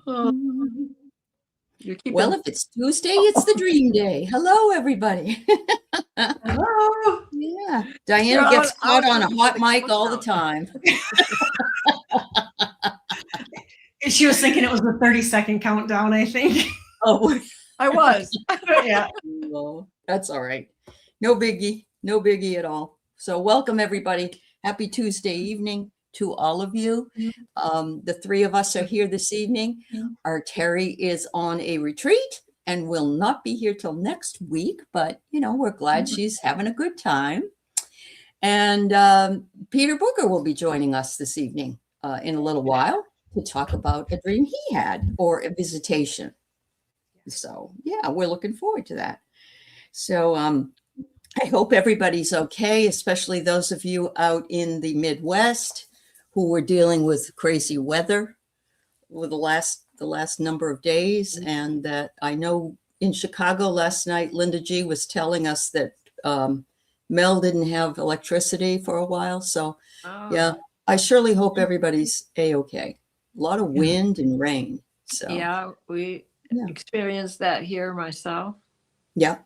Well, if it's Tuesday, it's the dream day. Hello, everybody. Hello. Yeah, Diana gets caught on a hot mic all the time. She was thinking it was the 30-second countdown, I think. Oh, I was. Yeah. Oh, that's all right. No biggie. No biggie at all. So welcome, everybody. Happy Tuesday evening to all of you. The three of us are here this evening. Our Terry is on a retreat and will not be here till next week, but we're glad she's having a good time. And Peter Booker will be joining us this evening in a little while to talk about a dream he had or a visitation. So yeah, we're looking forward to that. So I hope everybody's okay, especially those of you out in the Midwest who were dealing with crazy weather over the last number of days. And that I know in Chicago last night, Linda G was telling us that Mel didn't have electricity for a while. So yeah, I surely hope everybody's A-okay. A lot of wind and rain. So yeah, we experienced that here myself. Yeah.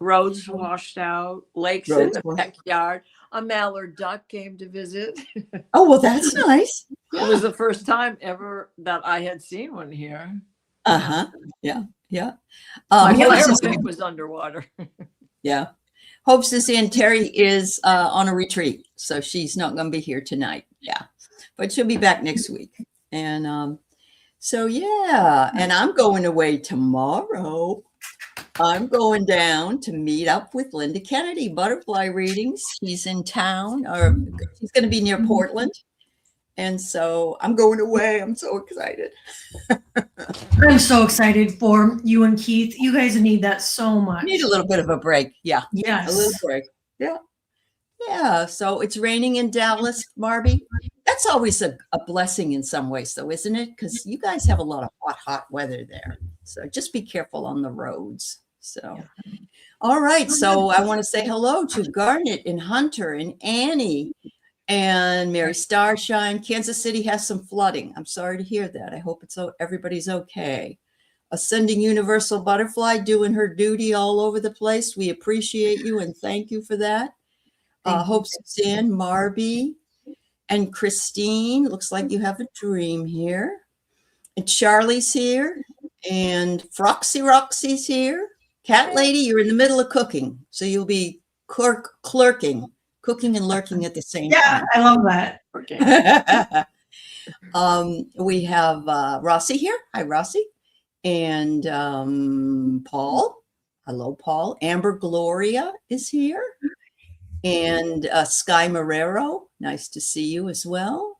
Roads washed out, lakes in the backyard. A mallard duck came to visit. Oh, well, that's nice. It was the first time ever that I had seen one here. Yeah. My fire was underwater. Yeah. Hopes is in. Terry is on a retreat, so she's not going to be here tonight. Yeah, but she'll be back next week. And so yeah, and I'm going away tomorrow. I'm going down to meet up with Linda Kennedy, butterfly readings. She's in town, or she's going to be near Portland. And so I'm going away. I'm so excited. I'm so excited for you and Keith. You guys need that so much. Need a little bit of a break. Yeah. Yes. A little break. Yeah. Yeah. So it's raining in Dallas, Marby. That's always a blessing in some ways, though, isn't it? Because you guys have a lot of hot weather there. So just be careful on the roads. So, all right. So I want to say hello to Garnet and Hunter and Annie and Mary Starshine. Kansas City has some flooding. I'm sorry to hear that. I hope everybody's okay. Ascending Universal Butterfly doing her duty all over the place. We appreciate you and thank you for that. Hope Suzanne, Marby, and Christine. Looks like you have a dream here. And Charlie's here. And Roxy's here. Cat Lady, you're in the middle of cooking. So you'll be cooking and lurking at the same time. Yeah, I love that. Okay. We have Rossi here. Hi, Rossi. And Paul. Hello, Paul. Amber Gloria is here. And Sky Marrero. Nice to see you as well.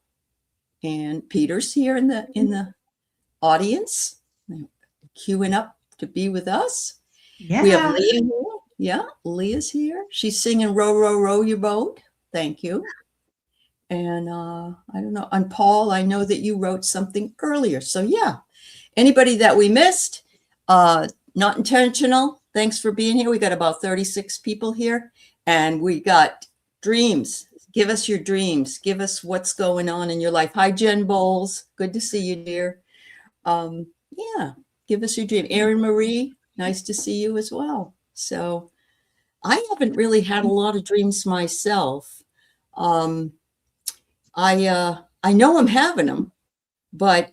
And Peter's here in the audience, queuing up to be with us. Yeah. We have Leah here. Yeah, Leah's here. She's singing Row, Row, Row Your Boat. Thank you. And I don't know. And Paul, I know that you wrote something earlier. So yeah, anybody that we missed, not intentional, thanks for being here. We got about 36 people here. And we got dreams. Give us your dreams. Give us what's going on in your life. Hi, Jen Bowles. Good to see you, dear. Yeah, give us your dream. Erin Marie, nice to see you as well. So I haven't really had a lot of dreams myself. I know I'm having them, but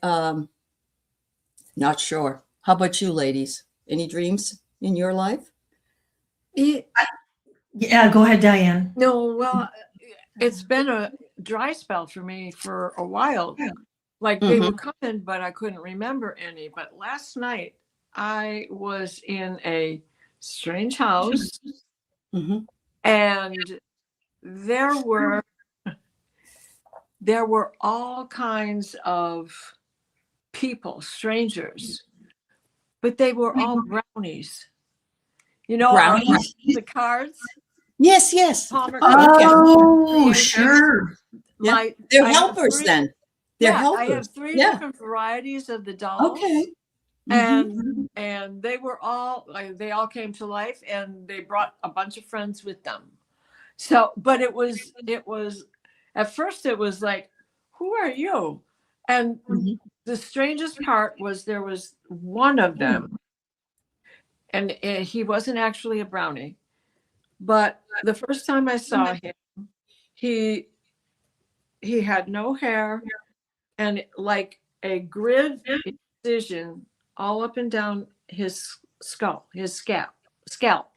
not sure. How about you, ladies? Any dreams in your life? Yeah, go ahead, Diane. No, well, it's been a dry spell for me for a while. Like they were coming, but I couldn't remember any. But last night I was in a strange house and there were all kinds of people, strangers, but they were all brownies. You know, Brownies? the cards. Yes. Oh, sure. Yeah. They're helpers then. They're helpers. I have three different varieties of the dolls. Okay. And they were all they all came to life and they brought a bunch of friends with them. So, but it was at first it was like, who are you? And the strangest part was there was one of them, and he wasn't actually a brownie, but the first time I saw him, he had no hair and like a grid incision all up and down his skull, his scalp,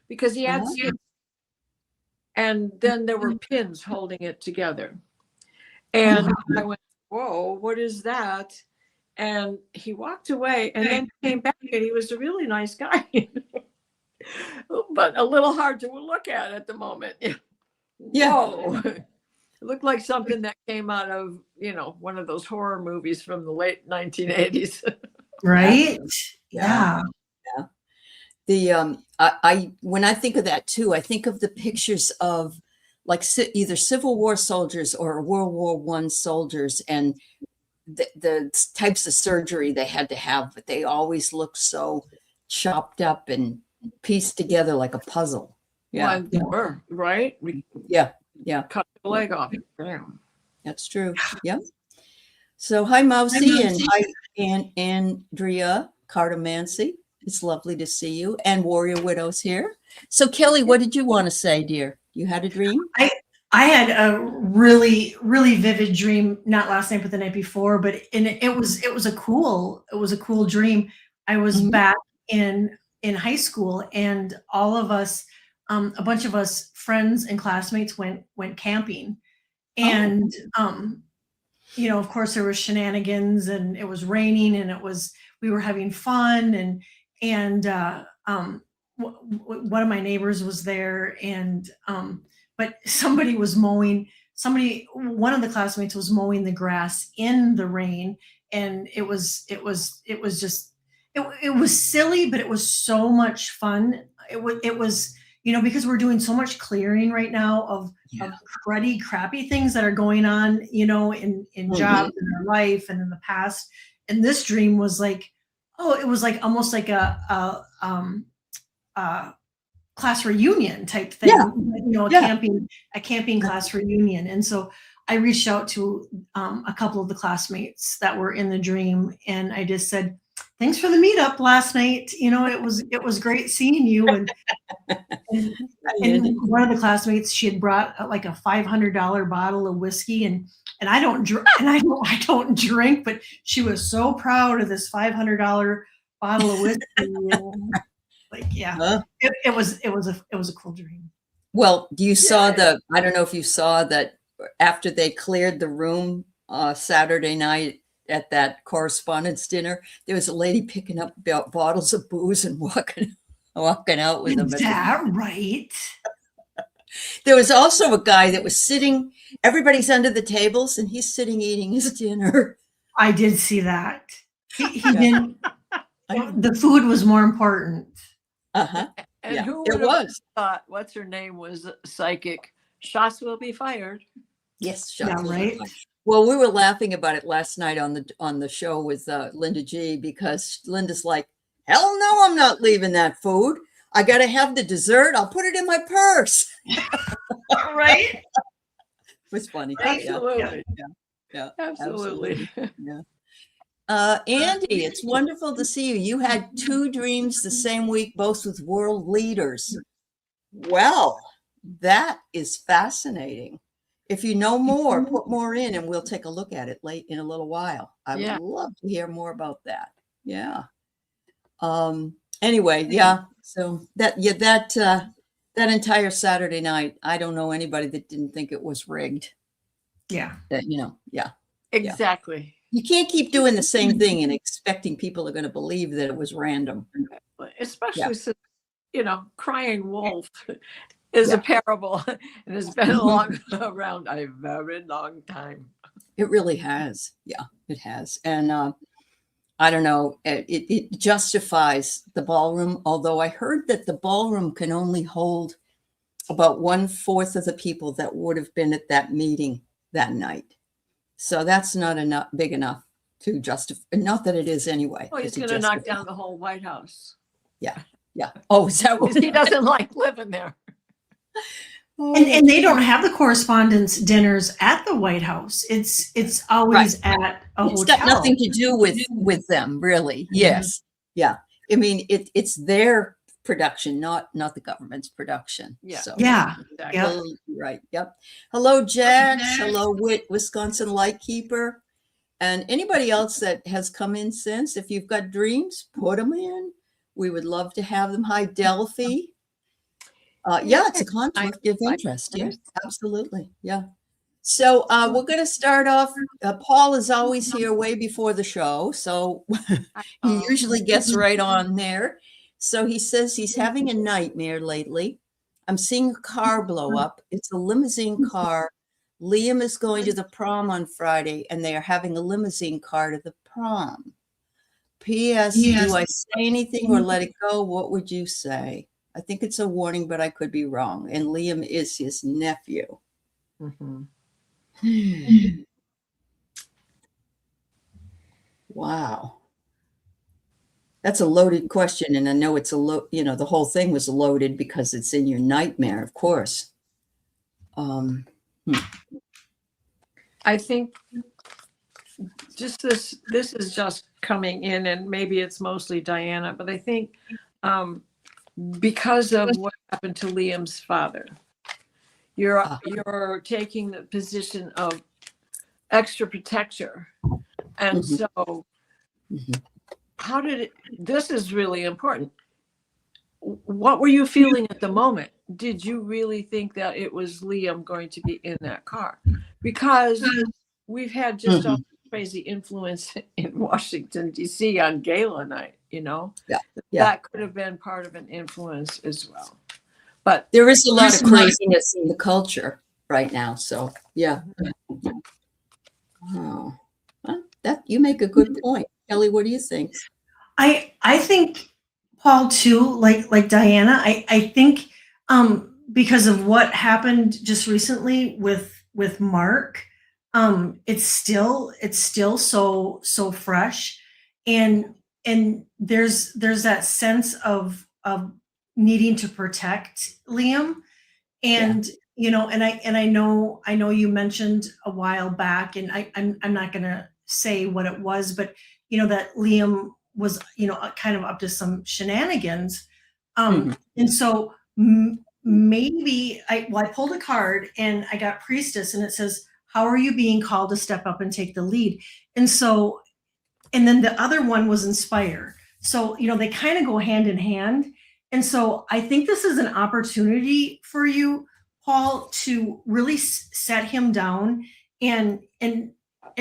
because he had skin. And then there were pins holding it together. And I went, whoa, what is that? And he walked away and then came back, and he was a really nice guy, but a little hard to look at the moment. Yeah. Whoa. It looked like something that came out of, one of those horror movies from the late 1980s. Right? Yeah. I when I think of that too, I think of the pictures of like either Civil War soldiers or World War I soldiers, and the types of surgery they had to have, but they always looked so chopped up and pieced together like a puzzle. Yeah. Well, they were, right? Yeah. Cut the leg off. Damn. That's true. Yeah. So hi, Mousy, and hi, Andrea Cartomancy. It's lovely to see you, and Warrior Widow's here. So Kelly, what did you want to say, dear? You had a dream? I had a really, really vivid dream, not last night, but the night before, but it was a cool dream. I was back in high school, and all of us, a bunch of us friends and classmates went camping. And of course there was shenanigans, and it was raining, and we were having fun, and one of my neighbors was there, and but one of the classmates was mowing the grass in the rain, and it was silly, but it was so much fun. It was because we're doing so much clearing right now of cruddy, crappy things that are going on, in jobs in our life and in the past. And this dream was like, it was like almost like a class reunion type thing, a camping class reunion. And so I reached out to a couple of the classmates that were in the dream, and I just said, thanks for the meetup last night. It was great seeing you. And one of the classmates, she had brought like a $500 bottle of whiskey, and I don't drink, but she was so proud of this $500 bottle of whiskey. It was a cool dream. Well, you saw I don't know if you saw that after they cleared the room Saturday night at that correspondence dinner, there was a lady picking up bottles of booze and walking out with them. Is that right? There was also a guy that was sitting, everybody's under the tables, and he's sitting eating his dinner. I did see that. He didn't. The food was more important. And who would have thought what's her name was psychic? Shots will be fired. Yes, shots will right. be fired. Well, we were laughing about it last night on the show with Linda G, because Linda's like, hell no, I'm not leaving that food. I got to have the dessert. I'll put it in my purse. Right? It was funny. Absolutely. Yeah. Absolutely. Yeah. Andy, it's wonderful to see you. You had 2 dreams the same week, both with world leaders. Well, that is fascinating. If you know more, put more in, and we'll take a look at it in a little while. I would love to hear more about that. Yeah. Anyway, yeah. So that entire Saturday night, I don't know anybody that didn't think it was rigged. Yeah. Exactly. You can't keep doing the same thing and expecting people are going to believe that it was random. Especially since, crying wolf is a parable and has been around a very long time. It really has. Yeah, it has. And I don't know, it justifies the ballroom, although I heard that the ballroom can only hold about 1/4 of the people that would have been at that meeting that night. So that's not big enough to justify, not that it is anyway. Oh, he's going to knock down the whole White House. Yeah. Oh, is that what he doesn't like living there? Oh, And they don't have the correspondence dinners at the White House. It's always at a it's hotel. got nothing to do with them, really. Yes. Yeah. I mean, it's their production, not the government's production. Yeah. So Yeah. Exactly. Yeah. right. Yep. Hello, Jax. Hello, Wisconsin Lightkeeper. And anybody else that has come in since, if you've got dreams, put them in. We would love to have them. Hi, Delphi. Yeah, it's a conflict of interest. Yeah, absolutely. Yeah. So we're going to start off. Paul is always here way before the show. So he usually gets right on there. So he says he's having a nightmare lately. I'm seeing a car blow up. It's a limousine car. Liam is going to the prom on Friday, and they are having a limousine car to the prom. P.S. Do I say anything or let it go? What would you say? I think it's a warning, but I could be wrong. And Liam is his nephew. Wow. That's a loaded question. And I know it's the whole thing was loaded because it's in your nightmare, of course. I think just this is just coming in, and maybe it's mostly Diana, but I think because of what happened to Liam's father, you're taking the position of extra protector. And so how did it, this is really important. What were you feeling at the moment? Did you really think that it was Liam going to be in that car? Because we've had just all crazy influence in Washington, D.C. on gala night, that could have been part of an influence as well. But there is a lot of craziness in the culture right now. So, yeah. Oh, well, that you make a good point. Kelly, what do you think? I think, Paul, too, like Diana, I think because of what happened just recently with Mark, it's still so fresh, and there's that sense of needing to protect Liam, and and I know you mentioned a while back, and I'm not gonna say what it was, but that Liam was kind of up to some shenanigans, and so maybe I pulled a card and I got Priestess, and it says, how are you being called to step up and take the lead? And so, and then the other one was Inspire. So they kind of go hand in hand. And so I think this is an opportunity for you, Paul, to really set him down and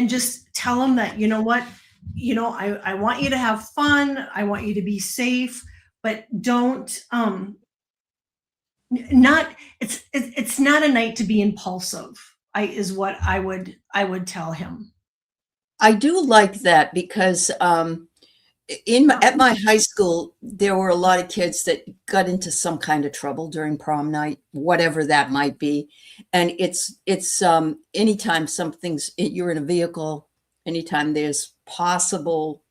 just tell him that, I want you to have fun. I want you to be safe, but don't, it's not a night to be impulsive, is what I would tell him. I do like that because at my high school, there were a lot of kids that got into some kind of trouble during prom night, whatever that might be. And it's anytime you're in a vehicle, anytime there's possible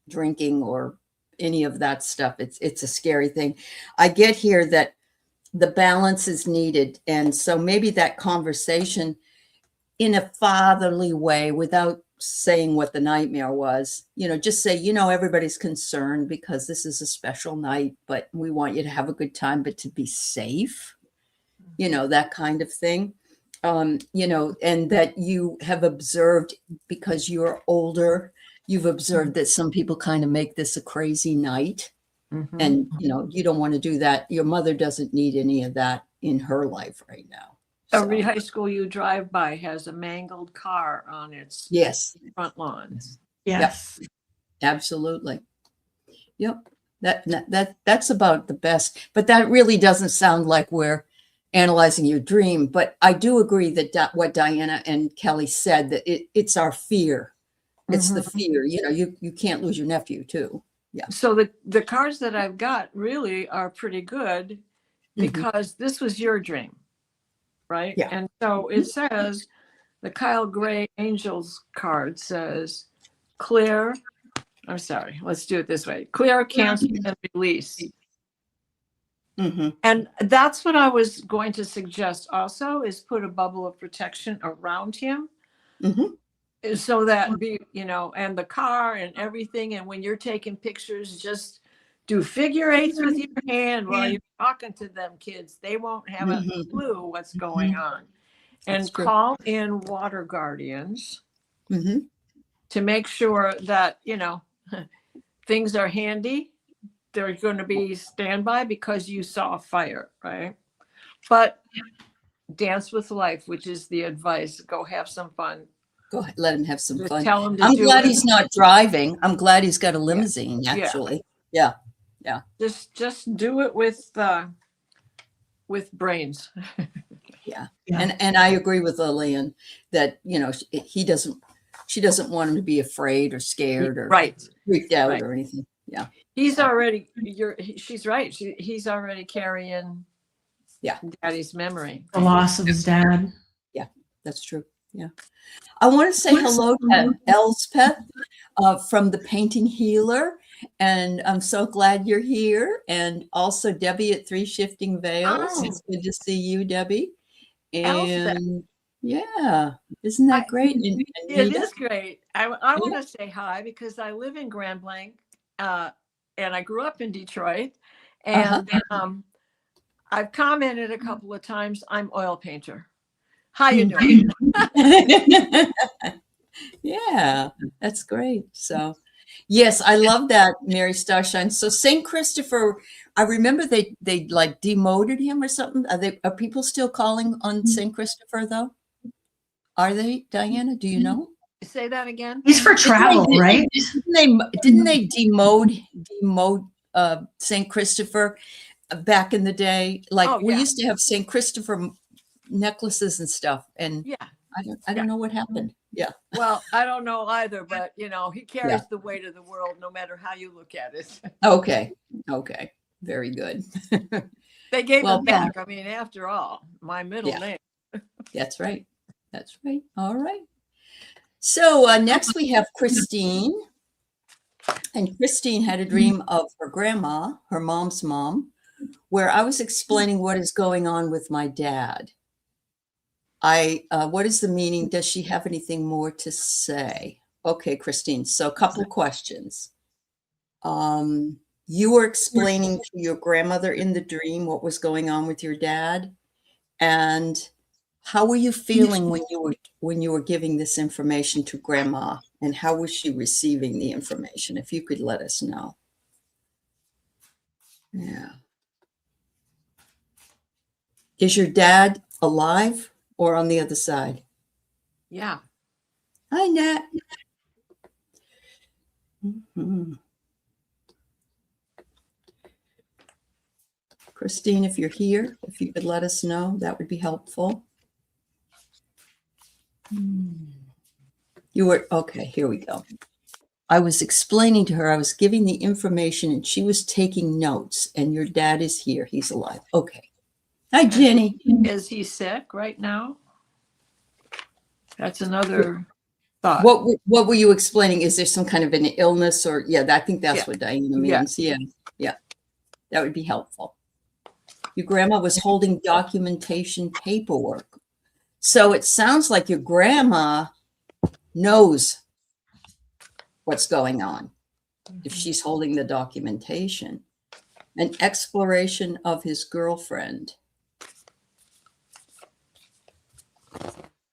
drinking or any of that stuff, it's a scary thing. I get here that the balance is needed. And so maybe that conversation in a fatherly way, without saying what the nightmare was, just say, everybody's concerned because this is a special night, but we want you to have a good time, but to be safe, that kind of thing. And that you have observed, because you're older, you've observed that some people kind of make this a crazy night. And, you don't want to do that. Your mother doesn't need any of that in her life right now. Every high school you drive by has a mangled car on its front lawn. Yes. Yep. Absolutely. Yep. That's about the best. But that really doesn't sound like we're analyzing your dream. But I do agree that what Diana and Kelly said, that it's our fear. It's the fear. You can't lose your nephew too. Yeah. So the cards that I've got really are pretty good because this was your dream, right? Yeah. And so it says, the Kyle Gray Angels card says, clear. I'm sorry, let's do it this way. Clear, cancel, and release. And that's what I was going to suggest also, is put a bubble of protection around him. So that, and the car and everything. And when you're taking pictures, just do figure eights with your hand while you're talking to them kids. They won't have a clue what's going on. And call in water guardians to make sure that, things are handy. They're going to be standby because you saw a fire, right? But dance with life, which is the advice. Go have some fun. Go ahead, let him have some fun. Tell him to I'm do glad it. he's not driving. I'm glad he's got a limousine, actually. Yeah. Just do it with brains. Yeah. And I agree with Lillian that, she doesn't want him to be afraid or scared or freaked out or anything. Yeah. He's already, she's right. He's already carrying daddy's memory. The loss of his dad. Yeah, that's true. Yeah. I want to say hello to Elspeth from the Painting Healer. And I'm so glad you're here. And also Debbie at 3 Shifting Veils. Oh. It's good to see you, Debbie. Elspeth. And yeah, isn't that great? And It is great. I want to say hi because I live in Grand Blanc and I grew up in Detroit. And I've commented a couple of times, I'm oil painter. How you doing? Yeah, that's great. So, yes, I love that, Mary Starshine. So St. Christopher, I remember they like demoted him or something. Are people still calling on St. Christopher though? Are they, Diana? Do you know? Say that again. He's for travel, right? Didn't they demote St. Christopher back in the day? Like we used to have St. Christopher necklaces and stuff, and I don't know what happened. Yeah. Well, I don't know either, but he carries the weight of the world no matter how you look at it. Okay. Very good. They gave it back. I mean, after all, my middle name. That's right. All right. So next we have Christine. And Christine had a dream of her grandma, her mom's mom, where I was explaining what is going on with my dad. What is the meaning? Does she have anything more to say? Okay, Christine. So a couple of questions. You were explaining to your grandmother in the dream what was going on with your dad, and how were you feeling when you were giving this information to grandma, and how was she receiving the information? If you could let us know. Yeah. Is your dad alive or on the other side? Yeah. Hi, Nat. Christine, if you're here, if you could let us know, that would be helpful. You were, okay, here we go. I was explaining to her, I was giving the information and she was taking notes, and your dad is here. He's alive. Okay. Hi, Jenny. Is he sick right now? That's another thought. What were you explaining? Is there some kind of an illness or, I think that's what Diana means. Yeah. That would be helpful. Your grandma was holding documentation paperwork. So it sounds like your grandma knows what's going on if she's holding the documentation. An exploration of his girlfriend.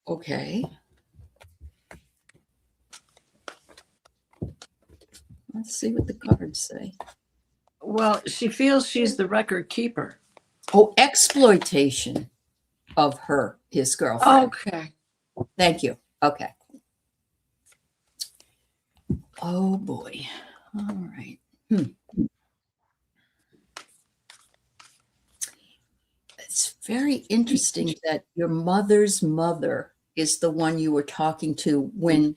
Okay. Let's see what the cards say. Well, she feels she's the record keeper. Oh, exploitation of his girlfriend. Okay. Thank you. Okay. Oh boy. All right. It's very interesting that your mother's mother is the one you were talking to when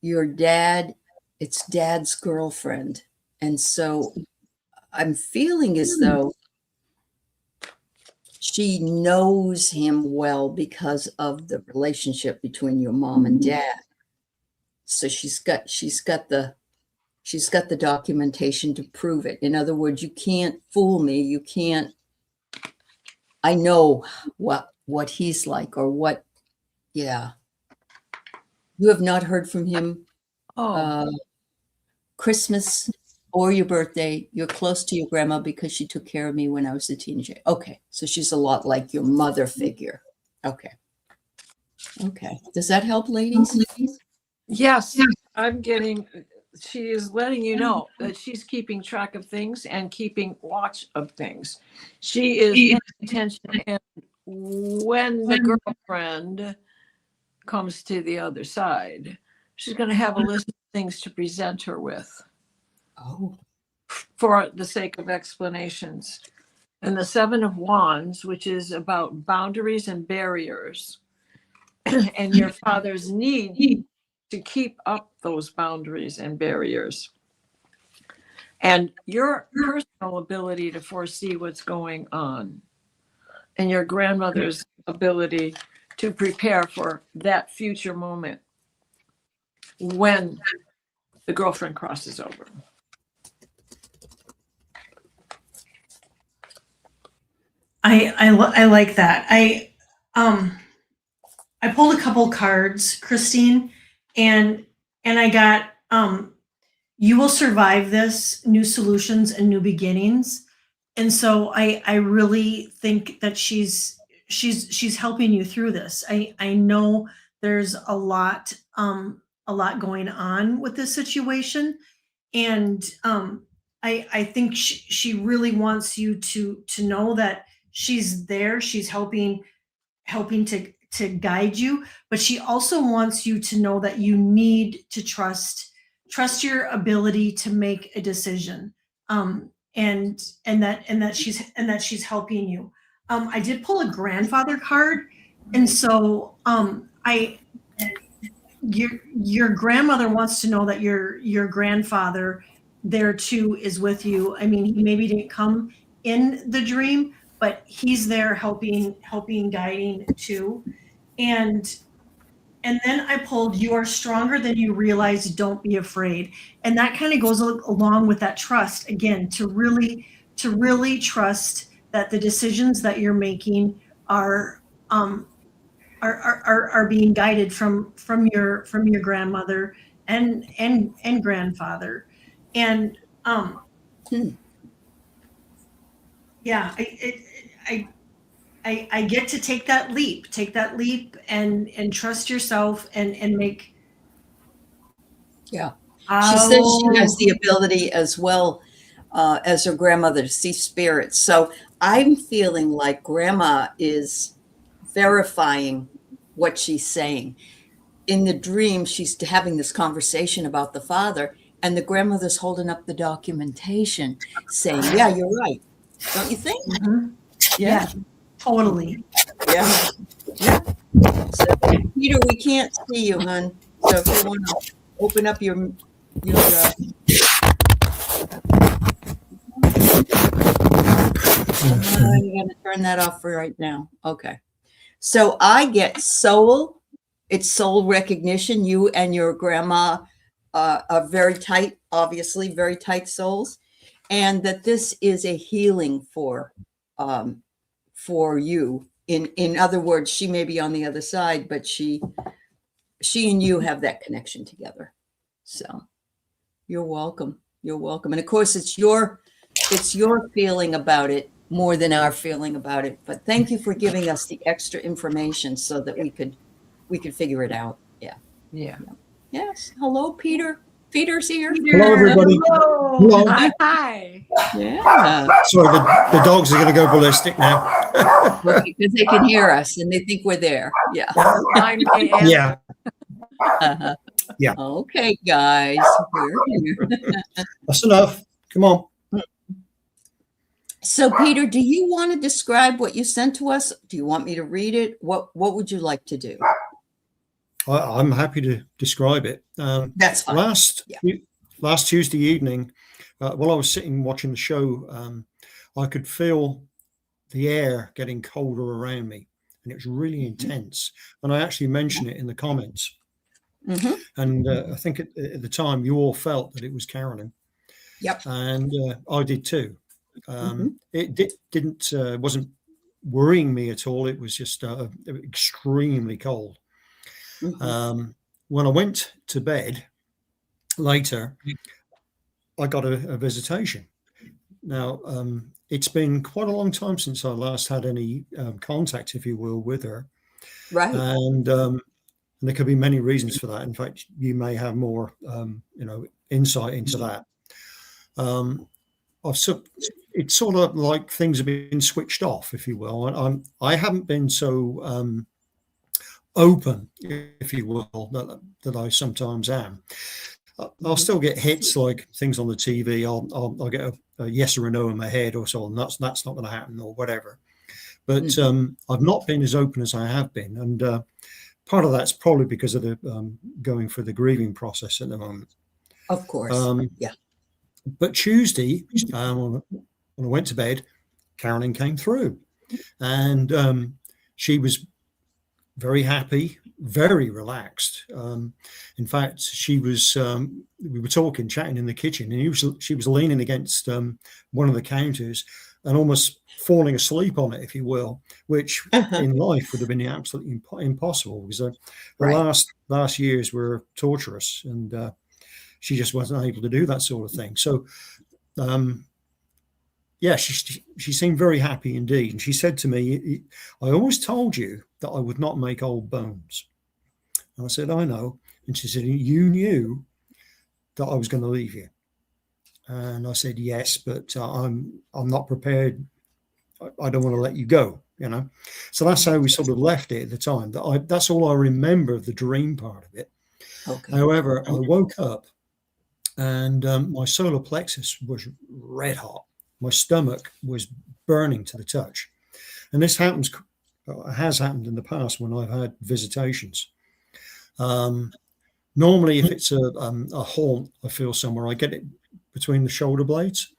your dad, it's dad's girlfriend. And so I'm feeling as though she knows him well because of the relationship between your mom and dad. So she's got She's got the documentation to prove it. In other words, you can't fool me. You can't. I know what he's like or what. Yeah. You have not heard from him. Christmas or your birthday. You're close to your grandma because she took care of me when I was a teenager. Okay. So she's a lot like your mother figure. Okay. Okay. Does that help, ladies? Yes, I'm getting, she is letting you know that she's keeping track of things and keeping watch of things. She is paying attention, and when the girlfriend comes to the other side, she's going to have a list of things to present her with. Oh. For the sake of explanations. And the Seven of Wands, which is about boundaries and barriers, and your father's need to keep up those boundaries and barriers, and your personal ability to foresee what's going on, and your grandmother's ability to prepare for that future moment when the girlfriend crosses over. I like that. I pulled a couple cards, Christine, and I got you will survive this, new solutions and new beginnings. And so I really think that she's helping you through this. I know there's a lot going on with this situation, and I think she really wants you to know that she's there. She's helping to guide you, but she also wants you to know that you need to trust your ability to make a decision, and that she's helping you. I did pull a grandfather card, and so your grandmother wants to know that your grandfather there too is with you. I mean, he maybe didn't come in the dream, but he's there helping, guiding too. And then I pulled, you are stronger than you realize, don't be afraid. And that kind of goes along with that trust again, to really trust that the decisions that you're making are being guided from your grandmother and grandfather. And yeah, I get to take that leap and trust yourself and make. Yeah. She says she has the ability as well as her grandmother to see spirits. So I'm feeling like grandma is verifying what she's saying. In the dream, she's having this conversation about the father, and the grandmother's holding up the documentation saying, yeah, you're right. Don't you think? Mm-hmm. Yeah. Totally. Yeah. Yeah. So, Peter, we can't see you, hon. So if you want to open up your I'm going to turn that off for right now. Okay. So I get soul. It's soul recognition. You and your grandma are very tight, obviously very tight souls, and that this is a healing for you. In other words, she may be on the other side, but she and you have that connection together. So you're welcome. You're welcome. And of course, it's your feeling about it more than our feeling about it. But thank you for giving us the extra information so that we could figure it out. Yeah. Yeah. Yes. Hello, Peter. Peter's here. Hello, everybody. Hello. Hi. Yeah. Sorry, the dogs are going to go ballistic now. Because they can hear us and they think we're there. Yeah. Yeah. Uh-huh. Yeah. Okay, guys. We're here. That's enough. Come on. So, Peter, do you want to describe what you sent to us? Do you want me to read it? What would you like to do? I'm happy to describe it. That's fine. Last Tuesday evening, while I was sitting watching the show, I could feel the air getting colder around me, and it was really intense. And I actually mentioned it in the comments. And I think at the time you all felt that it was Carolyn. Yep. And I did too. It wasn't worrying me at all. It was just extremely cold. When I went to bed later, I got a visitation. Now, it's been quite a long time since I last had any contact, if you will, with her. Right. And there could be many reasons for that. In fact, you may have more, insight into that. It's sort of like things have been switched off, if you will. I haven't been so open, if you will, that I sometimes am. I'll still get hits like things on the TV. I'll get a yes or a no in my head or so on. That's not going to happen or whatever. But I've not been as open as I have been, and part of that's probably because of the going through the grieving process at the moment. Of course, yeah. But Tuesday, when I went to bed, Carolyn came through, and she was very happy, very relaxed. In fact, she was. We were chatting in the kitchen, and she was leaning against one of the counters and almost falling asleep on it, if you will, which in life would have been absolutely impossible, because the last years were torturous, and she just wasn't able to do that sort of thing. So, she seemed very happy indeed. And she said to me, I always told you that I would not make old bones. And I said, I know. And she said, you knew that I was going to leave you. And I said, yes, but I'm not prepared. I don't want to let you go, So that's how we sort of left it at the time. That's all I remember of the dream part of it. Okay. However, I woke up and my solar plexus was red hot. My stomach was burning to the touch. And this has happened in the past when I've had visitations. Normally, if it's a haunt I feel somewhere, I get it between the shoulder blades,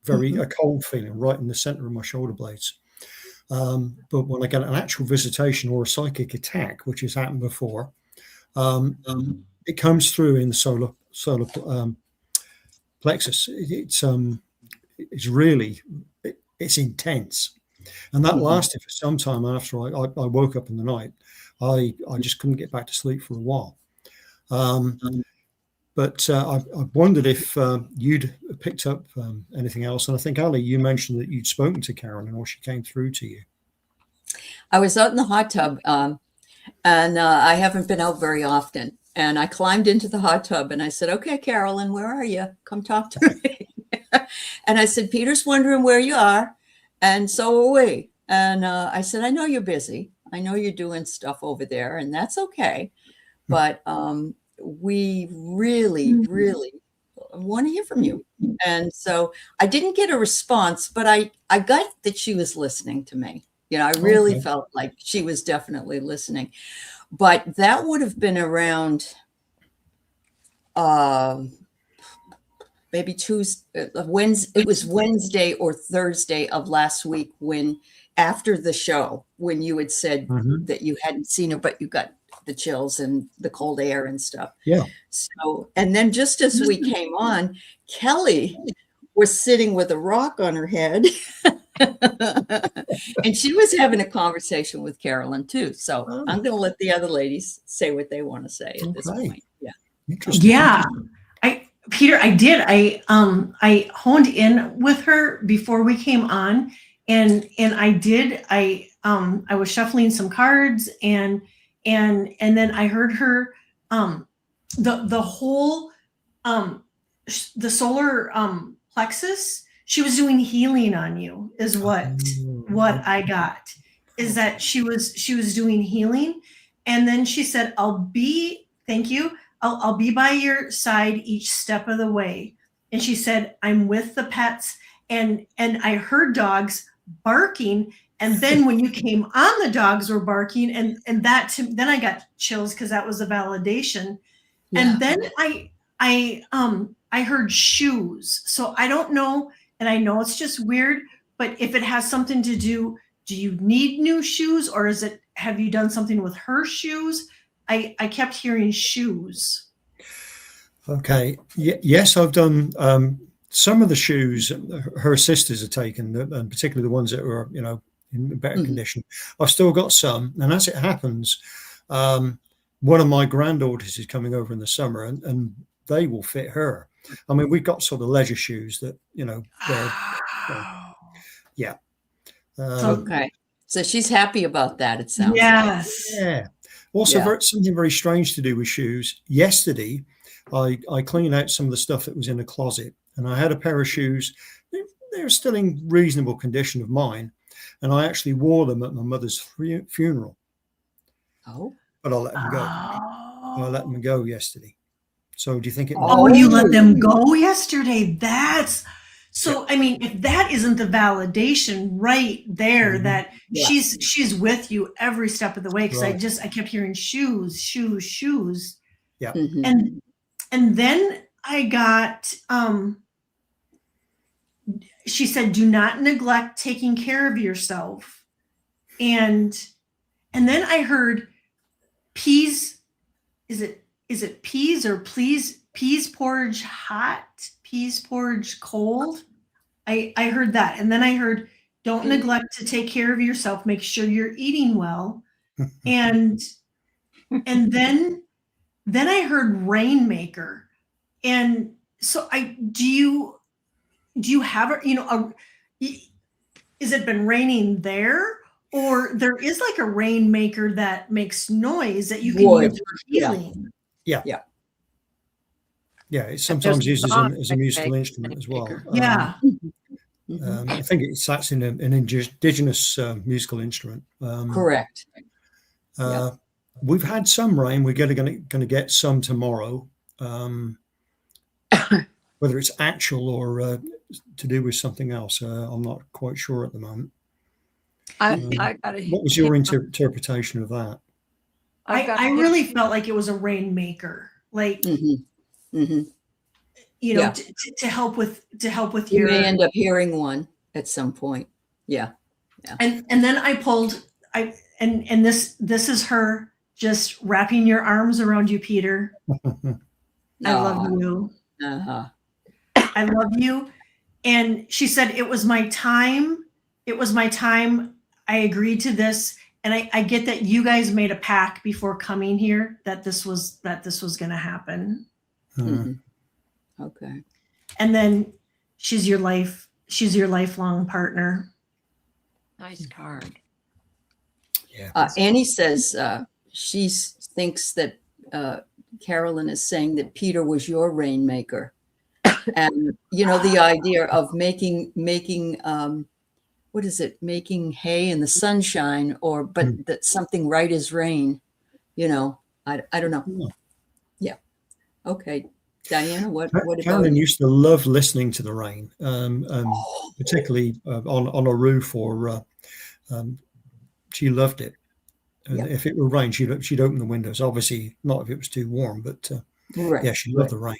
a cold feeling right in the center of my shoulder blades. But when I get an actual visitation or a psychic attack, which has happened before, it comes through in the solar plexus. It's intense, and that lasted for some time after I woke up in the night. I just couldn't get back to sleep for a while. But I wondered if you'd picked up anything else. And I think, Aley, you mentioned that you'd spoken to Carolyn, or she came through to you. I was out in the hot tub, and I haven't been out very often. And I climbed into the hot tub and I said, okay, Carolyn, where are you? Come talk to me. And I said, Peter's wondering where you are. And so are we. And I said, I know you're busy. I know you're doing stuff over there, and that's okay. But we really, really want to hear from you. And so I didn't get a response, but I got that she was listening to me. I really felt like she was definitely listening. But that would have been around maybe Tuesday, Wednesday. It was Wednesday or Thursday of last week, when after the show, when you had said that you hadn't seen her, but you got the chills and the cold air and stuff. Yeah. So, and then just as we came on, Kelly was sitting with a rock on her head. And she was having a conversation with Carolyn too. So I'm going to let the other ladies say what they want to say at this point. Yeah. Interesting. Yeah. Peter, I did. I honed in with her before we came on, and I was shuffling some cards, and then I heard her the whole the solar plexus. She was doing healing on you, is what I got, is that she was doing healing. And then she said, I'll be by your side each step of the way. And she said, I'm with the pets. And I heard dogs barking. And then when you came on, the dogs were barking. And then I got chills, because that was a validation. Yeah. And then I heard shoes. So I don't know. And I know it's just weird, but if it has something to do you need new shoes, or have you done something with her shoes? I kept hearing shoes. Okay. Yes, I've done some of the shoes her sisters have taken, and particularly the ones that were, in better condition. I've still got some, and as it happens, one of my granddaughters is coming over in the summer, and they will fit her. I mean, we've got sort of leisure shoes that, they're, yeah. Okay. So she's happy about that, it sounds like. Yes. Yeah. Also, something very strange to do with shoes. Yesterday, I cleaned out some of the stuff that was in the closet, and I had a pair of shoes. They're still in reasonable condition of mine, and I actually wore them at my mother's funeral. Oh. But I let them go. I let them go yesterday. So do you think it? Oh, you let them go yesterday? That's so. I mean, if that isn't the validation right there, that she's with you every step of the way. Because I kept hearing shoes, shoes, shoes. Yeah. And then I got, she said, do not neglect taking care of yourself. And then I heard peas, is it peas or peas porridge hot, peas porridge cold? I heard that. And then I heard, don't neglect to take care of yourself. Make sure you're eating well. And then I heard rainmaker. And so do you have, is it been raining there, or there is like a rainmaker that makes noise that you can use for healing? Yeah. It sometimes used as a musical instrument as well. Yeah. I think that's in an indigenous musical instrument. Correct. We've had some rain. We're going to get some tomorrow. Whether it's actual or to do with something else, I'm not quite sure at the moment. What was your interpretation of that? I really felt like it was a rainmaker, like to help with you may end up hearing one at some point. Yeah. And then I pulled and this is her just wrapping your arms around you, Peter. I love you. I love you. And she said, it was my time. It was my time. I agreed to this. And I get that you guys made a pact before coming here that this was going to happen. Okay. And then she's your lifelong partner. Nice card. Yeah. Annie says she thinks that Carolyn is saying that Peter was your rainmaker. And the idea of making what is it, making hay in the sunshine, but that something right is rain, I don't know. Yeah. Okay. Diana, what about Carolyn used to love listening to the rain, particularly on a roof, or she loved it. And if it were rain, she'd open the windows. Obviously not if it was too warm, but she loved the rain.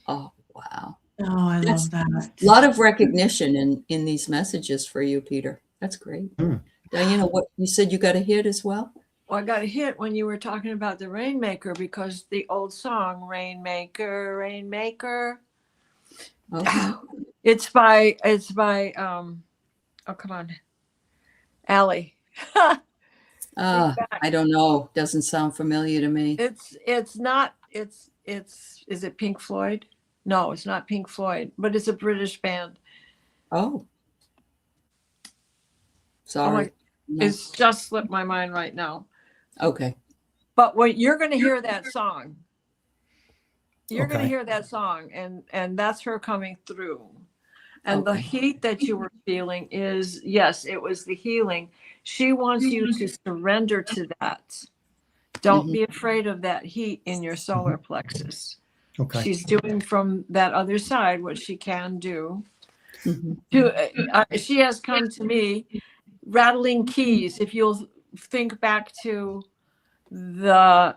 Oh, wow. Oh, I love that. A lot of recognition in these messages for you, Peter. That's great. Diana, what you said, you got a hit as well? Well, I got a hit when you were talking about the rainmaker, because the old song, Rainmaker, Rainmaker. Okay. It's by oh, come on, Aley. I don't know. Doesn't sound familiar to me. It's not, is it Pink Floyd? No, it's not Pink Floyd, but it's a British band. Oh. Sorry. No. It's just slipped my mind right now. Okay. But when you're going to hear that song, going to hear that song, and that's her coming through. And the heat that you were feeling is, yes, it was the healing. She wants you to surrender to that. Don't be afraid of that heat in your solar plexus. Okay. She's doing from that other side what she can do. She has come to me rattling keys. If you'll think back to the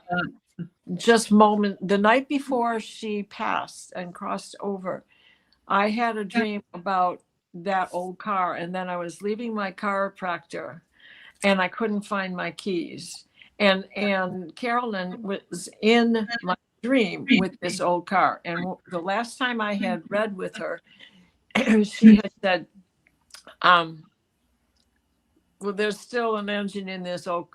moment, the night before she passed and crossed over, I had a dream about that old car, and then I was leaving my chiropractor and I couldn't find my keys. And Carolyn was in my dream with this old car. And the last time I had read with her, she had said, well, there's still an engine in this old,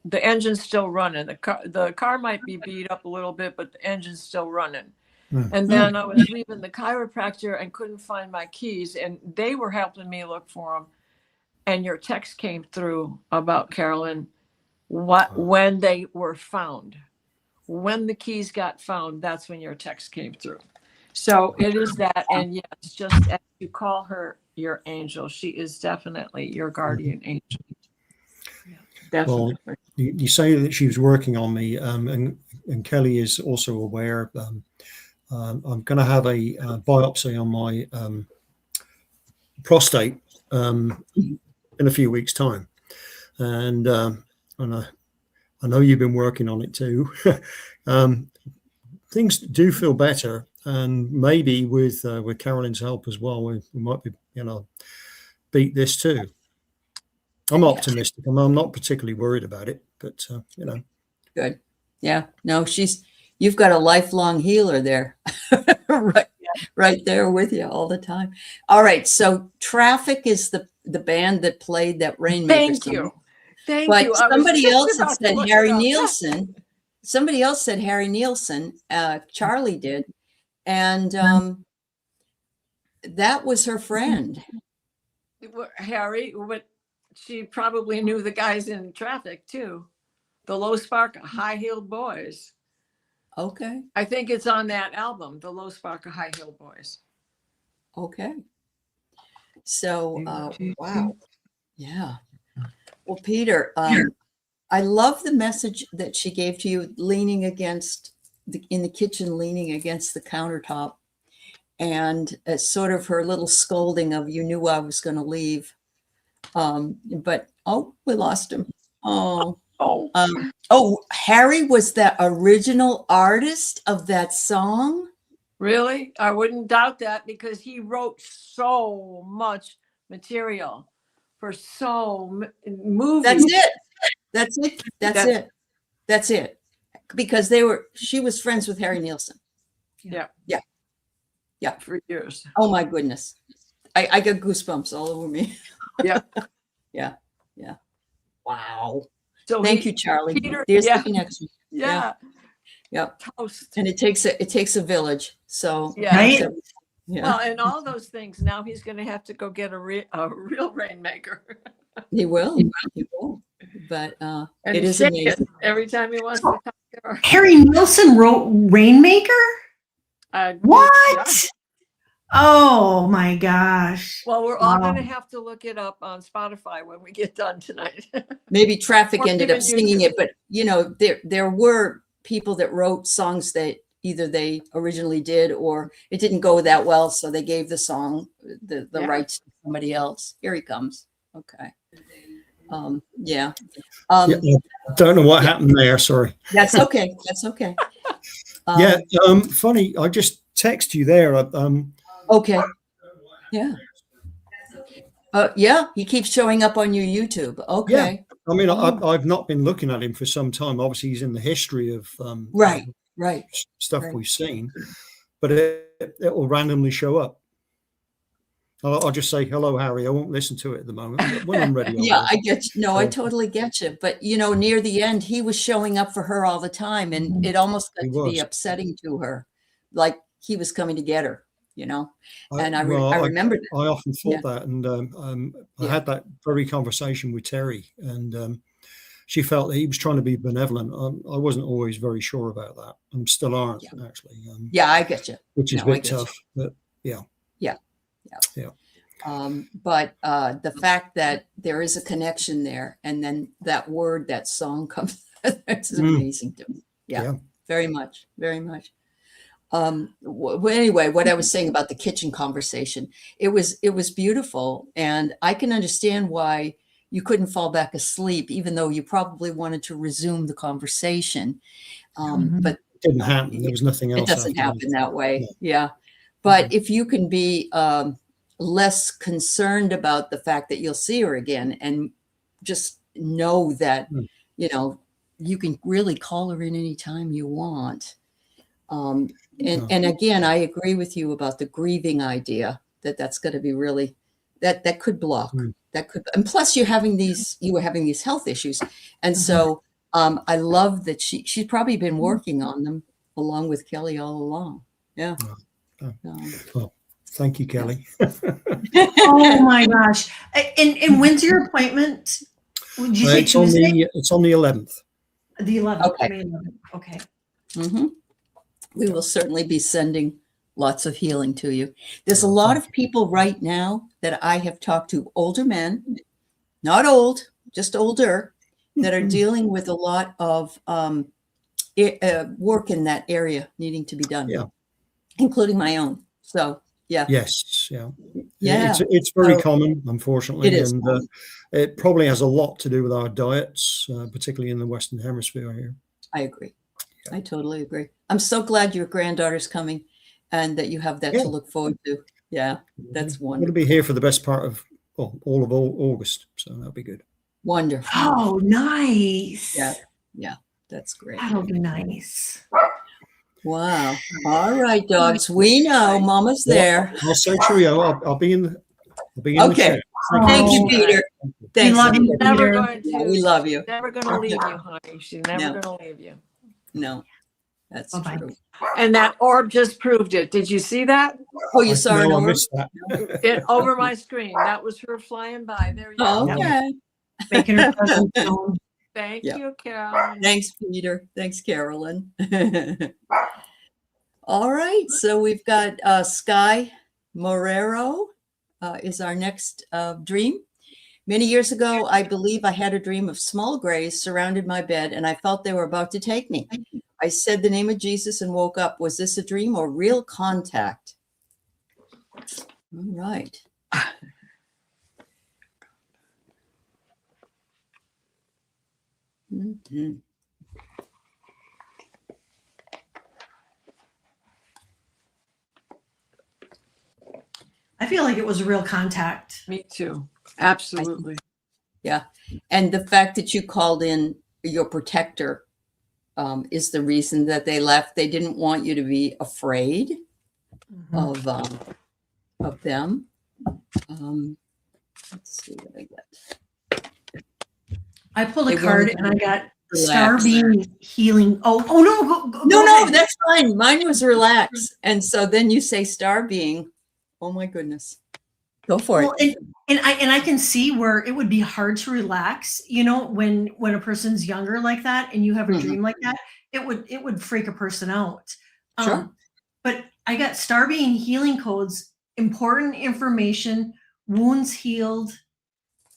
the engine's still running. The car might be beat up a little bit, but the engine's still running. And then I was leaving the chiropractor and couldn't find my keys, and they were helping me look for them. And your text came through about Carolyn, when they were found, when the keys got found, that's when your text came through. So it is that. And yes, just as you call her your angel, she is definitely your guardian angel. Yeah, definitely. Well, you say that she was working on me, and Kelly is also aware. I'm going to have a biopsy on my prostate in a few weeks' time, and I know you've been working on it too. Things do feel better, and maybe with Carolyn's help as well, we might be, beat this too. I'm optimistic. I'm not particularly worried about it, but Good. Yeah. No, you've got a lifelong healer there, right there with you all the time. All right. So Traffic is the band that played that Rainmaker song. Thank but you. Somebody else had said Harry Nielsen. Somebody else said Harry Nielsen. Charlie did. And that was her friend. Harry, but she probably knew the guys in Traffic too. The Low Spark High Heeled Boys. Okay. I think it's on that album, The Low Spark High Heeled Boys. Okay. So, wow. Yeah. Well, Peter, I love the message that she gave to you, leaning against in the kitchen, leaning against the countertop, and sort of her little scolding of, you knew I was going to leave. But, we lost him. Harry was the original artist of that song. Really? I wouldn't doubt that, because he wrote so much material for movies. That's it. Because she was friends with Harry Nielsen. Yeah. For years. Oh my goodness. I got goosebumps all over me. Yeah. Yeah. Wow. So thank you, Charlie. Peter, there's the connection. Yeah. Yep. Toast. And it takes a village. So right. Yeah. Well, and all those things. Now he's going to have to go get a real rainmaker. He will. But it is shake amazing. Every time he wants to talk to her. Harry Nielsen wrote Rainmaker? What? Oh my gosh. Well, we're all going to have to look it up on Spotify when we get done tonight. Maybe Traffic Or ended up even singing YouTube. it, but there were people that wrote songs that either they originally did or it didn't go that well, so they gave the song the rights to somebody else. Here he comes. Okay. I don't know what happened there. Sorry. That's okay. Funny. I just text you there. Okay. Yeah. He keeps showing up on your YouTube. Okay. Yeah. I mean, I've not been looking at him for some time. Obviously, he's in the history of right. stuff we've seen, but it will randomly show up. I'll just say hello, Harry. I won't listen to it at the moment, but when I'm ready. I get you. No, I totally get you. But near the end, he was showing up for her all the time, and it almost got to be upsetting to her, like he was coming to get her. And I remember that. I often thought that, and I had that very conversation with Terry, and she felt that he was trying to be benevolent. I wasn't always very sure about that. I still aren't, actually. I get you. Which is a bit tough, but yeah. But the fact that there is a connection there, and then that song comes, that's amazing to me. Yeah, very much. Anyway, what I was saying about the kitchen conversation, it was beautiful, and I can understand why you couldn't fall back asleep, even though you probably wanted to resume the conversation. But it didn't happen. There was nothing else. It doesn't happen that way. Yeah. But if you can be less concerned about the fact that you'll see her again, and just know that, you can really call her in anytime you want. And again, I agree with you about the grieving idea, that's going to be really, that could block. That could, and plus you were having these health issues. And so I love that she's probably been working on them along with Kelly all along. Yeah. Well, thank you, Kelly. Oh my gosh. And when's your appointment? Did you say It's on Tuesday? it's on the 11th. The 11th. Okay. May 11th. Okay. We will certainly be sending lots of healing to you. There's a lot of people right now that I have talked to, older men, not old, just older, that are dealing with a lot of work in that area needing to be done, including my own. So, yeah. Yes, yeah. Yeah. It's very common, unfortunately. It is and common. It probably has a lot to do with our diets, particularly in the Western Hemisphere here. I agree. I totally agree. I'm so glad your granddaughter's coming and that you have that to look forward to. Yeah, that's I'm going wonderful. to be here for the best part of all of August, so that'll be good. Wonderful. Oh, nice. Yeah, that's great. That'll be nice. Wow. All right, dogs. We know Mama's there. I'll say cheerio. I'll be in the Okay. chat. Thank you, Oh, Peter. We Thanks. love you, Never Peter. going Yeah, to. we love you. Never going to leave you, honey. She's never going to leave you. No, that's Bye-bye. true. And that orb just proved it. Did you see that? Oh, you saw an I orb? missed that. It over my screen. That was her flying by. There you Oh, go. okay. Making her presence known. Thank Yeah. you, Carol. Thanks, Peter. Thanks, Carolyn. All right. So we've got Sky Morero is our next dream. Many years ago, I believe I had a dream of small grays surrounded my bed, and I felt they were about to take me. I said the name of Jesus and woke up. Was this a dream or real contact? All right. Mhm. I feel like it was a real contact. Me too. Absolutely. Yeah. And the fact that you called in your protector is the reason that they left. They didn't want you to be afraid of them. Let's see what I get. I pulled a They card wanted and I got relax. star being healing. Oh no, go No, ahead. that's fine. Mine was relax. And so then you say star being. Oh my goodness. Go for Well, it. and I can see where it would be hard to relax, you know, when a person's younger like that and you have a dream like that, it would freak a person out. Sure. But I got star being healing codes, important information, wounds healed,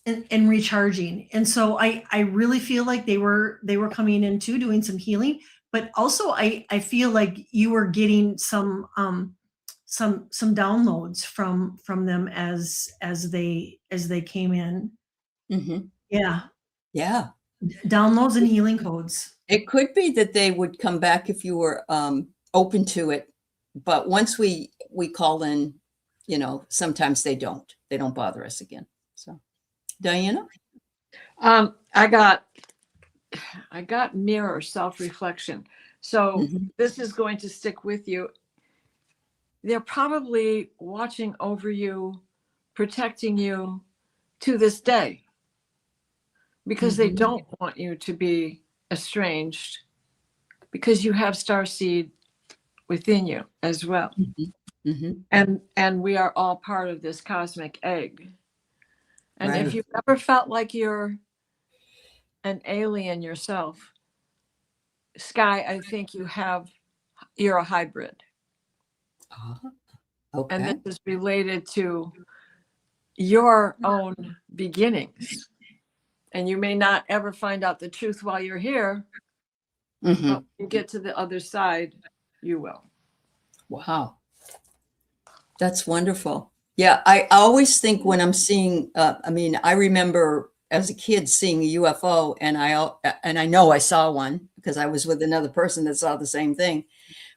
and recharging. And so I really feel like they were coming in too, doing some healing, but also I feel like you were getting some downloads from them as they came in. Yeah. Downloads and healing codes. It could be that they would come back if you were open to it. But once we call in, you know, sometimes they don't bother us again. So Diana? I got mirror self-reflection. So this is going to stick with you. They're probably watching over you, protecting you to this day, because they don't want you to be estranged, because you have starseed within you as well. And we are all part of this cosmic egg. And if you've ever felt like you're an alien yourself, Sky, I think you're a hybrid. Okay. And this is related to your own beginnings. And you may not ever find out the truth while you're here, but when you get to the other side, you will. Wow. That's wonderful. Yeah, I always think when I'm seeing, I remember as a kid seeing a UFO, and I know I saw one because I was with another person that saw the same thing.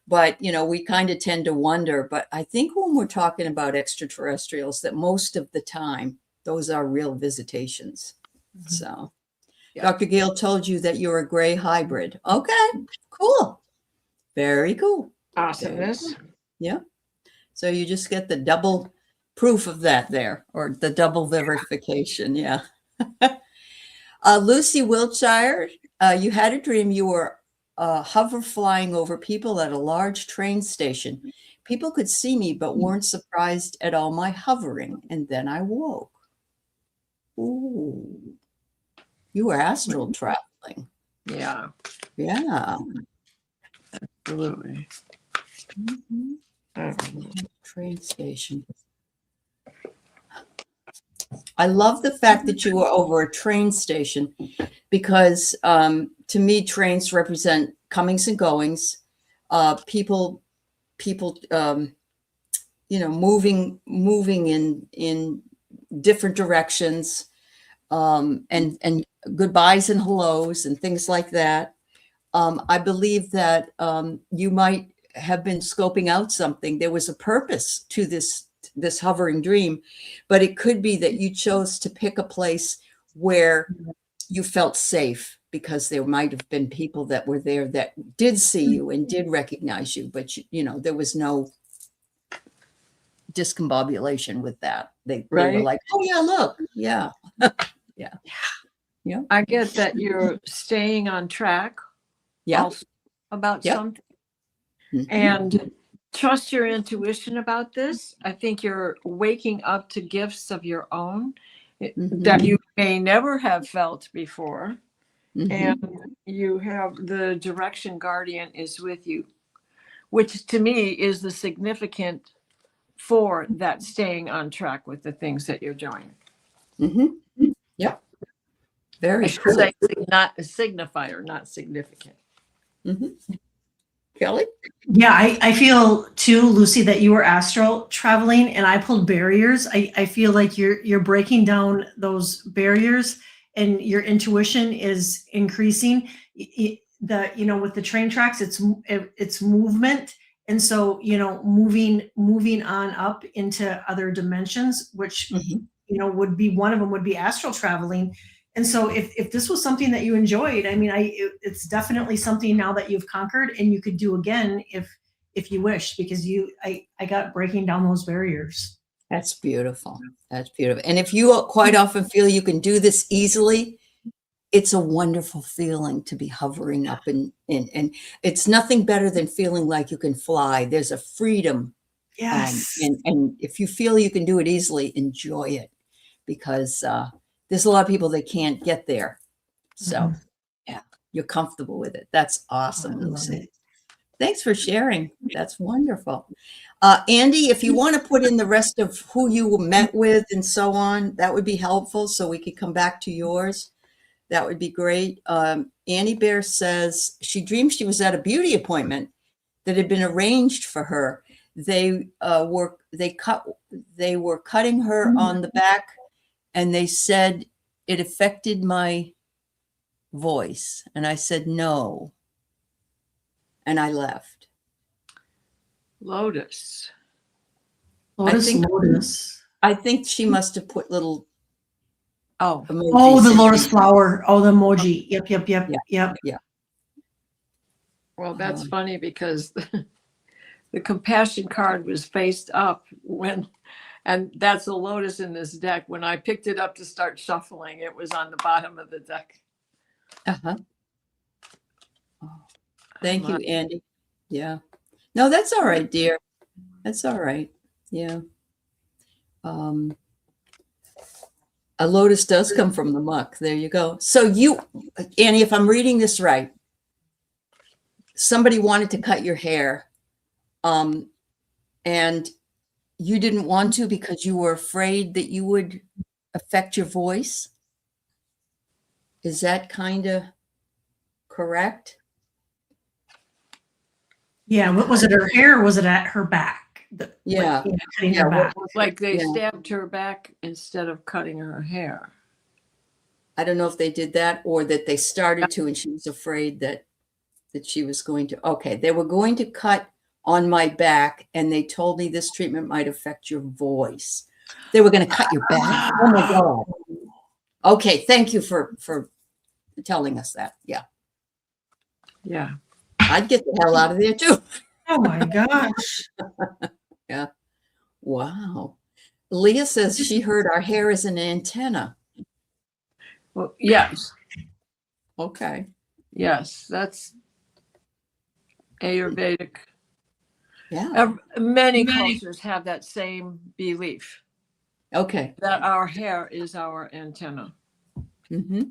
But, you know, we kind of tend to wonder. But I think when we're talking about extraterrestrials, that most of the time, those are real visitations. So, Yeah. Dr. Gale told you that you're a gray hybrid. Okay, cool. Very cool. Awesomeness. Yeah. So you just get the double proof of that there, or the double verification. Yeah. Lucy Wiltshire, you had a dream you were hover flying over people at a large train station. People could see me, but weren't surprised at all my hovering. And then I woke. Ooh. You were astral traveling. Yeah, Yeah. absolutely. Mhm. Train station. I love the fact that you were over a train station because to me, trains represent comings and goings, people, moving in different directions, and goodbyes and hellos and things like that. I believe that you might have been scoping out something. There was a purpose to this hovering dream, but it could be that you chose to pick a place where you felt safe because there might have been people that were there that did see you and did recognize you, but there was no discombobulation with that. They were Right. like, oh yeah, look, yeah. Yeah. I get that you're staying on track Yeah. also about Yep. something, Mhm. and trust your intuition about this. I think you're waking up to gifts of your own that you may never have felt before. Mhm. And you have the direction guardian is with you, which to me is the significant for that staying on track with the things that you're doing. Mhm. Yep. I Very should cool. say not a signifier, not significant. Mhm. Kelly? Yeah, I feel too, Lucy, that you were astral traveling and I pulled barriers. I feel like you're breaking down those barriers and your intuition is increasing. With the train tracks, it's movement. And so, moving on up into other dimensions, which, Mhm. would be one of them would be astral traveling. And so if this was something that you enjoyed, I mean, it's definitely something now that you've conquered and you could do again if you wish, because I got breaking down those barriers. That's beautiful. That's beautiful. And if you quite often feel you can do this easily, it's a wonderful feeling to be hovering up and it's nothing better than feeling like you can fly. There's a freedom. Yes. And if you feel you can do it easily, enjoy it because there's a lot of people that can't get there. So yeah, you're comfortable with it. That's awesome, I love Lucy. it. Thanks for sharing. That's wonderful. Andy, if you want to put in the rest of who you met with and so on, that would be helpful so we could come back to yours. That would be great. Annie Bear says she dreamed she was at a beauty appointment that had been arranged for her. They were cutting her on the back, and they said it affected my voice, and I said no, and I left. Lotus. Lotus. I think she must have put little Oh, emojis Oh, the in. lotus flower. Oh, the emoji. Yep. Yeah. well, that's funny because the compassion card was faced up and that's a lotus in this deck. When I picked it up to start shuffling, it was on the bottom of the deck. Uh-huh. Oh, thank you, Andy. Yeah. No, that's all right, dear. That's all right. Yeah. A lotus does come from the muck. There you go. So Annie, if I'm reading this right, somebody wanted to cut your hair, and you didn't want to because you were afraid that you would affect your voice. Is that kind of correct? Yeah. What was it? Her hair or was it at her back? Yeah. Cutting her back. Like they Yeah. stabbed her back instead of cutting her hair. I don't know if they did that or that they started to, and she was afraid that she was going to. Okay, they were going to cut on my back, and they told me this treatment might affect your voice. They were going to cut your back. Oh my God. Okay, thank you for telling us that. Yeah. Yeah. I'd get the hell out of there too. Oh my gosh. Wow. Leah says she heard our hair is an antenna. Well, yes. Okay. Yes. That's Ayurvedic. Yeah. Many cultures have that same belief Okay. that our hair is our antenna. Mm-hmm.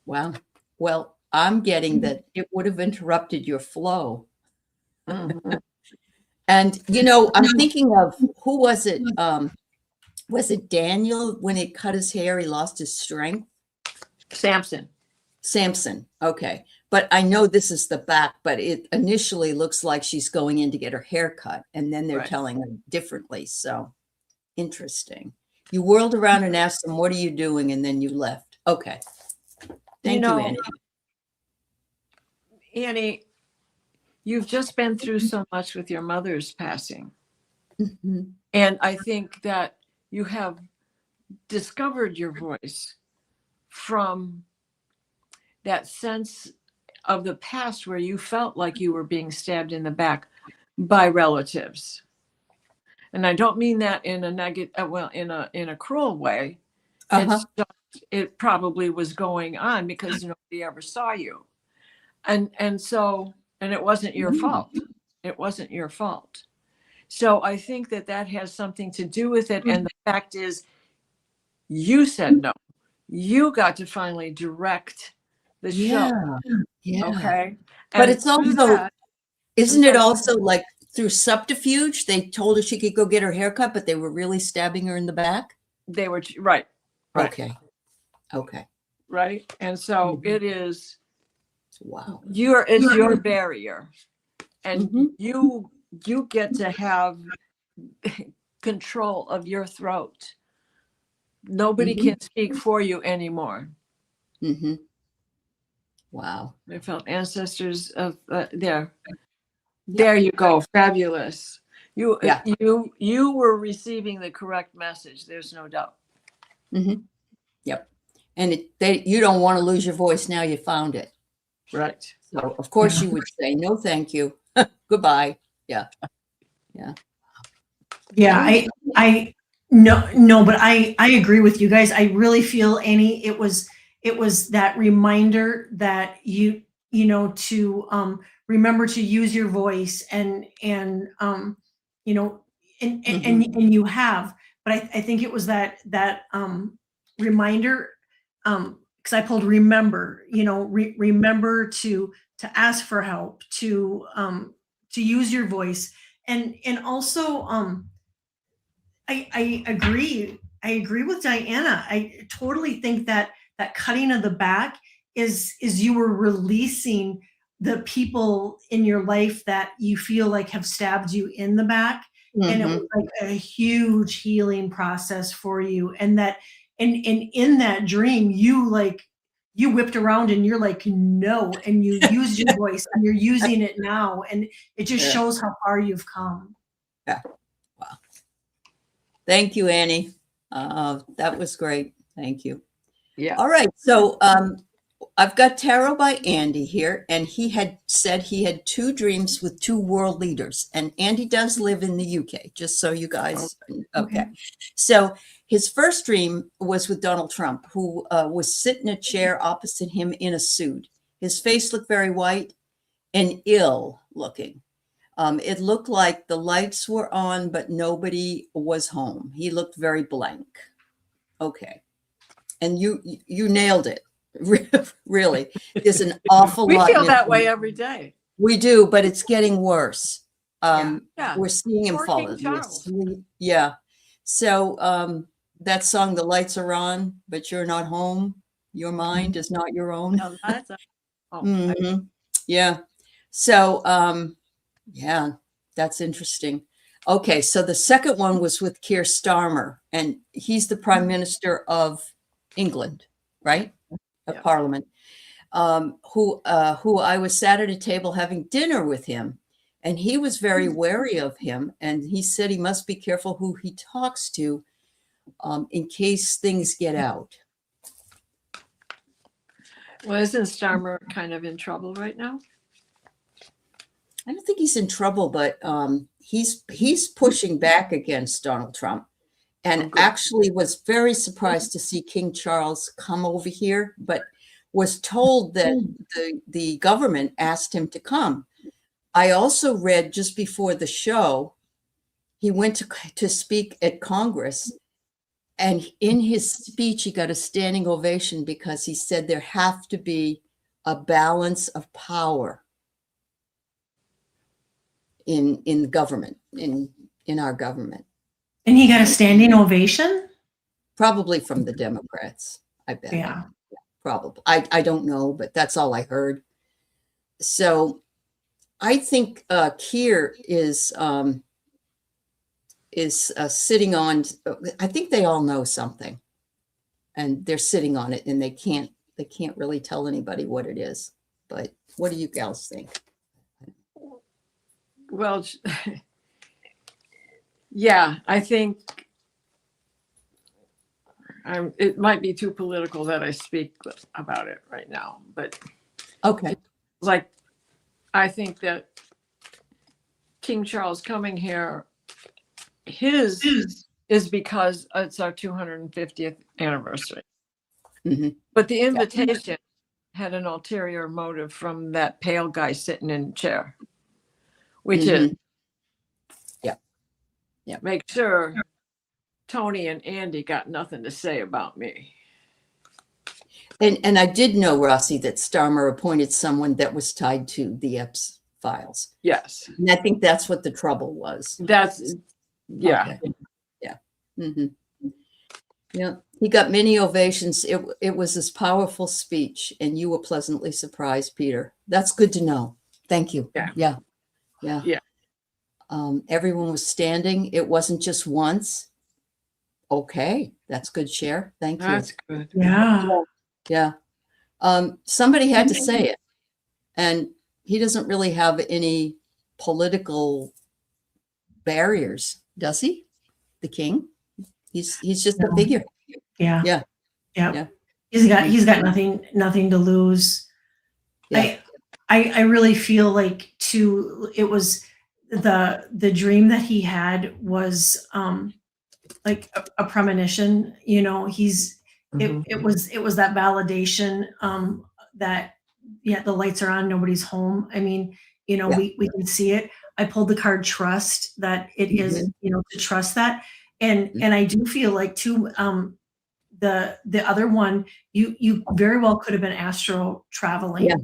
Wow. Well, I'm getting that it would have interrupted your flow. Mhm. And, I'm thinking of, who was it? Was it Daniel when he cut his hair, he lost his strength? Samson. Samson. Okay. But I know this is the back, but it initially looks like she's going in to get her hair cut. And then they're Right. telling her differently. So interesting. You whirled around and asked them, what are you doing? And then you left. Okay. Thank you, Annie. Annie, you've just been through so much with your mother's passing. Mhm. And I think that you have discovered your voice from that sense of the past where you felt like you were being stabbed in the back by relatives. And I don't mean that in a negative, in a cruel way. Uh-huh. It probably was going on because nobody ever saw you. And it wasn't your fault. It wasn't your fault. So I think that has something to do with it. And the fact is, you said no. You got to finally direct the show. Yeah. Okay. But And it's also, through that, isn't it also like through subterfuge? They told her she could go get her hair cut, but they were really stabbing her in the back? they were right. Okay. Okay. Right. And so it is, Wow. it's your barrier. And Mhm. you get to have control of your throat. Nobody can speak for you anymore. Mm-hmm. Wow. I felt ancestors of there. There you go. Fabulous. You were receiving the correct message. There's no doubt. Mm-hmm. Yep. And you don't want to lose your voice now you found it. Right. So of course you would say, no, thank you. Goodbye. Yeah. Yeah. Yeah, I no, but I agree with you guys. I really feel, Annie, it was that reminder that you remember to use your voice and you have, but I think it was that reminder, because I pulled remember, remember to ask for help, to use your voice, and also I agree. I agree with Diana. I totally think that cutting of the back is you were releasing the people in your life that you feel like have stabbed you in the back. And it was like a huge healing process for you. And that, and in that dream, you whipped around and you're like, no, and you used your voice and you're using it now. And it just shows how far you've come. Yeah. Wow. Thank you, Annie. That was great. Thank you. Yeah. All right. So I've got tarot by Andy here, and he had said he had 2 dreams with 2 world leaders. And Andy does live in the UK, just so you guys. Okay. So his first dream was with Donald Trump, who was sitting in a chair opposite him in a suit. His face looked very white and ill looking. It looked like the lights were on, but nobody was home. He looked very blank. Okay. And you nailed it. Really. There's an awful lot. We feel that way every day. We do, but it's getting worse. Yeah. We're seeing him Poor fall King Charles. asleep. Yeah. So that song, The Lights Are On, but you're not home. Your mind is not your own. No, that's Yeah. So yeah, that's interesting. Okay, so the second one was with Keir Starmer, and he's the Prime Minister of England, right? Of Yeah. Parliament, who I was sat at a table having dinner with him, and he was very wary of him, and he said he must be careful who he talks to in case things get out. Well, isn't Starmer kind of in trouble right now? I don't think he's in trouble, but he's pushing back against Donald Trump, and Oh, good. actually was very surprised to see King Charles come over here, but was told that the government asked him to come. I also read just before the show, he went to speak at Congress, and in his speech, he got a standing ovation because he said there have to be a balance of power in government, in our government. And he got a standing ovation? Probably from the Democrats, I bet. Yeah. Probably. I don't know, but that's all I heard. So I think Keir is sitting on, I think they all know something, and they're sitting on it, and they can't really tell anybody what it is. But what do you gals think? Well, yeah, I think it might be too political that I speak about it right now, but Okay. like, I think that King Charles coming here, his is because it's our 250th anniversary. Mhm. But the invitation had an ulterior motive from that pale guy sitting in the chair, which is make sure Tony and Andy got nothing to say about me. And I did know, Rossi, that Starmer appointed someone that was tied to the Epps files. Yes, And I think that's what the trouble was. that's yeah. Okay. Yeah. Yeah. He got many ovations. It was his powerful speech, and you were pleasantly surprised, Peter. That's good to know. Thank you. Yeah. Yeah. Everyone was standing. It wasn't just once. Okay, that's good, Cher. Thank you. That's good. Yeah. Yeah. Somebody had to say it, and he doesn't really have any political barriers, does he? The king? He's just a figure. Yeah. Yeah. Yeah. He's got nothing to lose. Yeah. I really feel like too, it was the dream that he had was like a premonition, you know. It was that validation that the lights are on, nobody's home. I mean, you know, we can see it. I pulled the card trust, that it is, you know, to trust that. And I do feel like too, the other one, you very well could have been astral traveling. Yeah.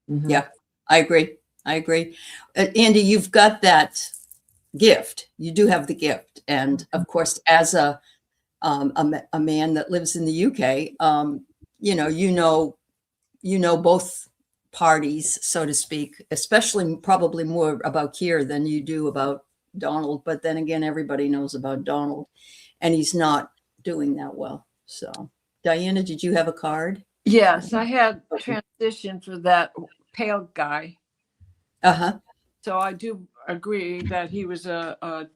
Yeah, I agree. Andy, you've got that gift. You do have the gift. And of course, as a man that lives in the UK, you know both parties, so to speak, especially probably more about Keir than you do about Donald. But then again, everybody knows about Donald, and he's not doing that well. So, Diana, did you have a card? Yes, I had transition for that pale guy. Uh-huh. So I do agree that he was a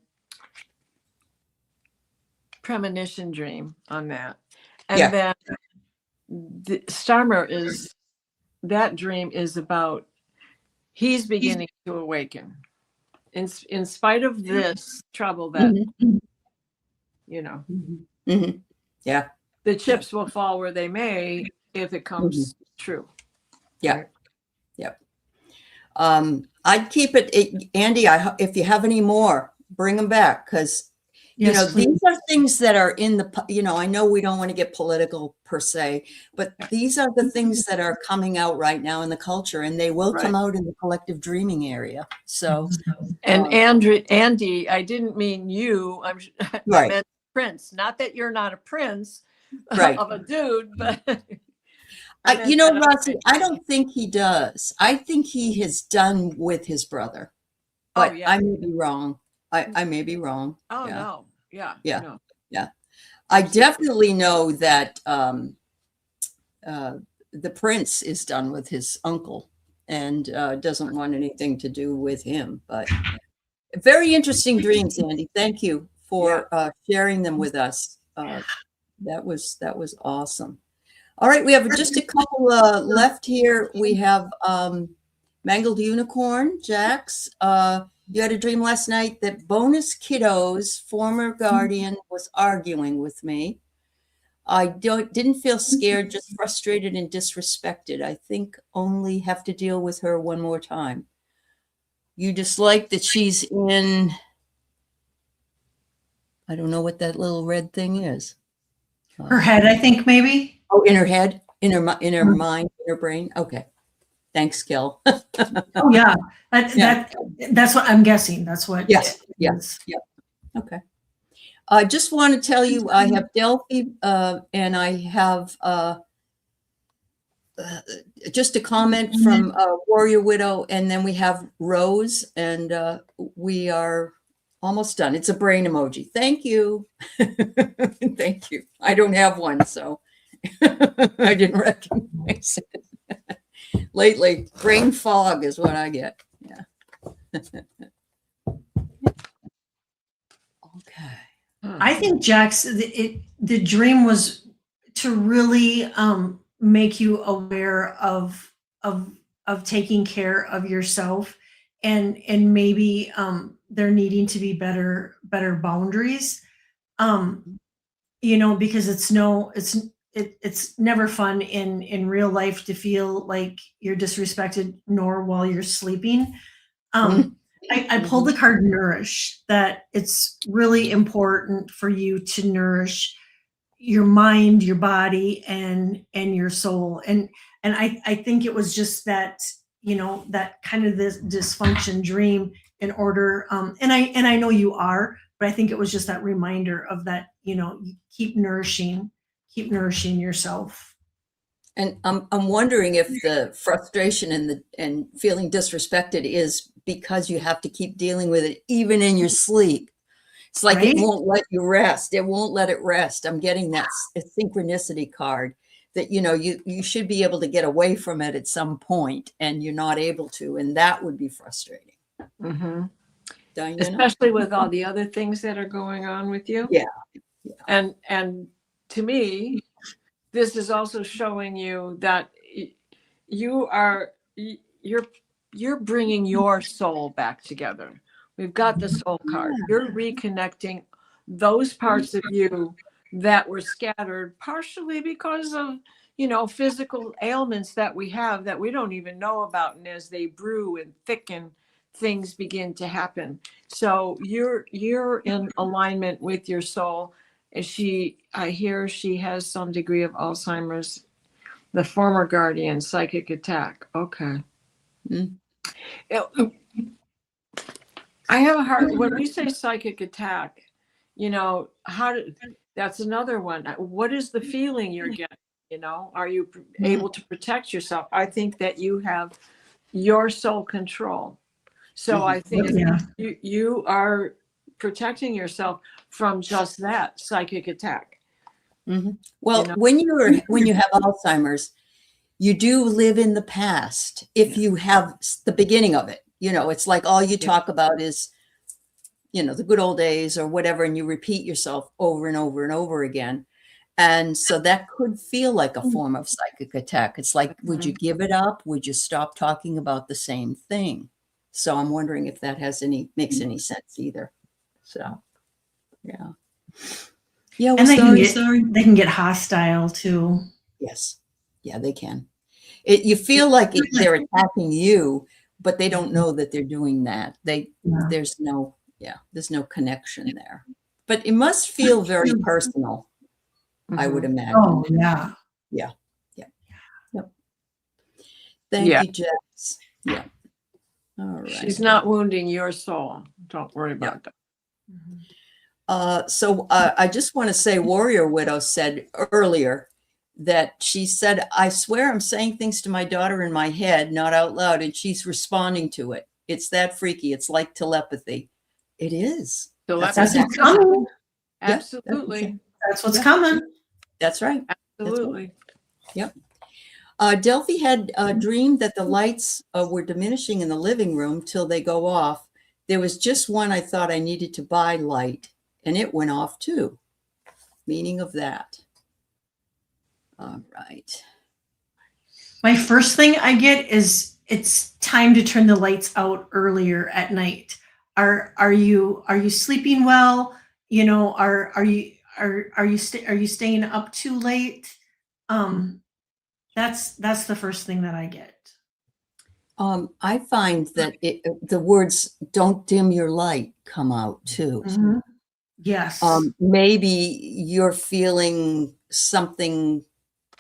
premonition dream on that. And then the Starmer is, that dream is about, he's beginning to awaken. In spite of this trouble that, you know, Yeah. the chips will fall where they may if it comes true. Yeah. Right? Yep. I'd keep it, Andy. If you have any more, bring them back, because you know, these are things that are in the, you know, I know we don't want to get political per se, but these are the things that are coming out right now in the culture, and they will come out in the collective dreaming area. So, and Andy, I didn't mean you. I meant Prince. Not that you're not a prince of a dude, but you know, Rossi, I don't think he does. I think he has done with his brother, but I may be wrong. I may be wrong. Oh, no. Yeah. No. Yeah. I definitely know that the prince is done with his uncle and doesn't want anything to do with him. But very interesting dreams, Andy. Thank you for sharing them with us. That was awesome. All right, we have just a couple left here. We have Mangled Unicorn, Jax. You had a dream last night that Bonus Kiddo's former guardian was arguing with me. I didn't feel scared, just frustrated and disrespected. I think only have to deal with her one more time. You dislike that she's in, I don't know what that little red thing is. Her head, I think, maybe. Oh, in her head, in her mind, in her brain. Okay. Thanks, Gil. Oh yeah, that's what I'm guessing. That's what. Yes. Yes. Yeah. Okay. I just want to tell you, I have Delphi, and I have just a comment from Warrior Widow, and then we have Rose, and we are almost done. It's a brain emoji. Thank you. Thank you. I don't have one, so I didn't recognize it. Lately, brain fog is what I get. Yeah. Okay. I think, Jax, the dream was to really make you aware of taking care of yourself, and maybe there needing to be better boundaries. Because it's never fun in real life to feel like you're disrespected, nor while you're sleeping. I pulled the card Nourish, that it's really important for you to nourish your mind, your body, and your soul. And I think it was just that, that kind of this dysfunction dream in order. And I know you are, but I think it was just that reminder of that, keep nourishing yourself. And I'm wondering if the frustration and feeling disrespected is because you have to keep dealing with it even in your sleep. It's like It won't let you rest. It won't let it rest. I'm getting that synchronicity card that, you should be able to get away from it at some point, and you're not able to. And that would be frustrating. Mm-hmm. Especially with all the other things that are going on with you. Yeah. And to me, this is also showing you that you're bringing your soul back together. We've got the soul card. You're reconnecting those parts of you that were scattered, partially because of, physical ailments that we have that we don't even know about. And as they brew and thicken, things begin to happen. So you're in alignment with your soul. I hear she has some degree of Alzheimer's, the former guardian, psychic attack. Okay. I have a hard, when we say psychic attack, that's another one. What is the feeling you're getting? Are you able to protect yourself? I think that you have your soul control. So I think you are protecting yourself from just that psychic attack. Mm-hmm. Well, when you have Alzheimer's, you do live in the past. If you have the beginning of it, it's like all you talk about is, the good old days or whatever, and you repeat yourself over and over and over again. And so that could feel like a form of psychic attack. It's like, would you give it up? Would you stop talking about the same thing? So I'm wondering if that makes any sense either. So, yeah. Yeah. Well, And they can get hostile too. Yes. Yeah, they can. You feel like they're attacking you, but they don't know that they're doing that. There's no connection there. But it must feel very personal, I would imagine. Oh, yeah. Yeah. Yep. Thank you, Jess. Yeah. All right. She's not wounding your soul. Don't worry about that. So I just want to say, Warrior Widow said earlier that she said, I swear I'm saying things to my daughter in my head, not out loud, and she's responding to it. It's that freaky. It's like telepathy. It is. That's what's coming. Absolutely. That's what's coming. That's right. Absolutely. Yep. Delphi had dreamed that the lights were diminishing in the living room till they go off. There was just one I thought I needed to buy light, and it went off too. Meaning of that. All right. My first thing I get is it's time to turn the lights out earlier at night. Are you sleeping well? You know, are you staying up too late? That's the first thing that I get. I find that the words "don't dim your light" come out too. Mhm. Yes. Maybe you're feeling something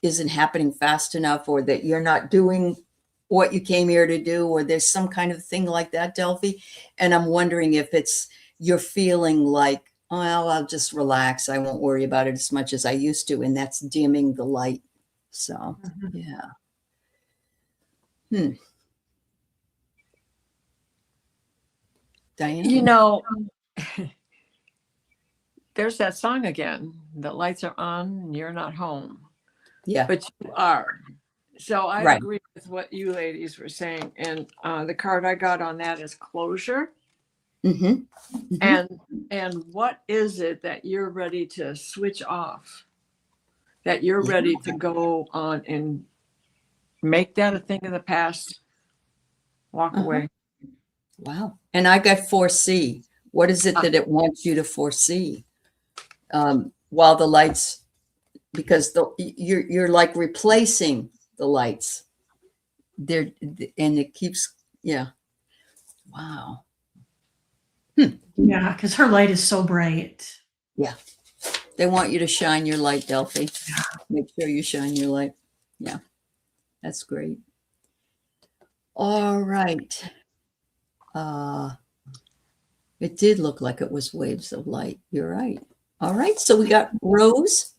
isn't happening fast enough, or that you're not doing what you came here to do, or there's some kind of thing like that, Delphi. And I'm wondering if you're feeling like, oh, well, I'll just relax. I won't worry about it as much as I used to. And that's dimming the light. So, yeah. Diana? You know, there's that song again. The lights are on and you're not home. Yeah. But you are. So I Right. agree with what you ladies were saying. And the card I got on that is closure. And what is it that you're ready to switch off? That you're ready to go on and make that a thing of the past, walk away. Wow. And I got foresee. What is it that it wants you to foresee? While the lights, because you're like replacing the lights there, and it keeps, yeah. Wow. Yeah, because her light is so bright. Yeah. They want you to shine your light, Delphi. Make sure you shine your light. Yeah. That's great. All right. It did look like it was waves of light. You're right. All right. So we got Rose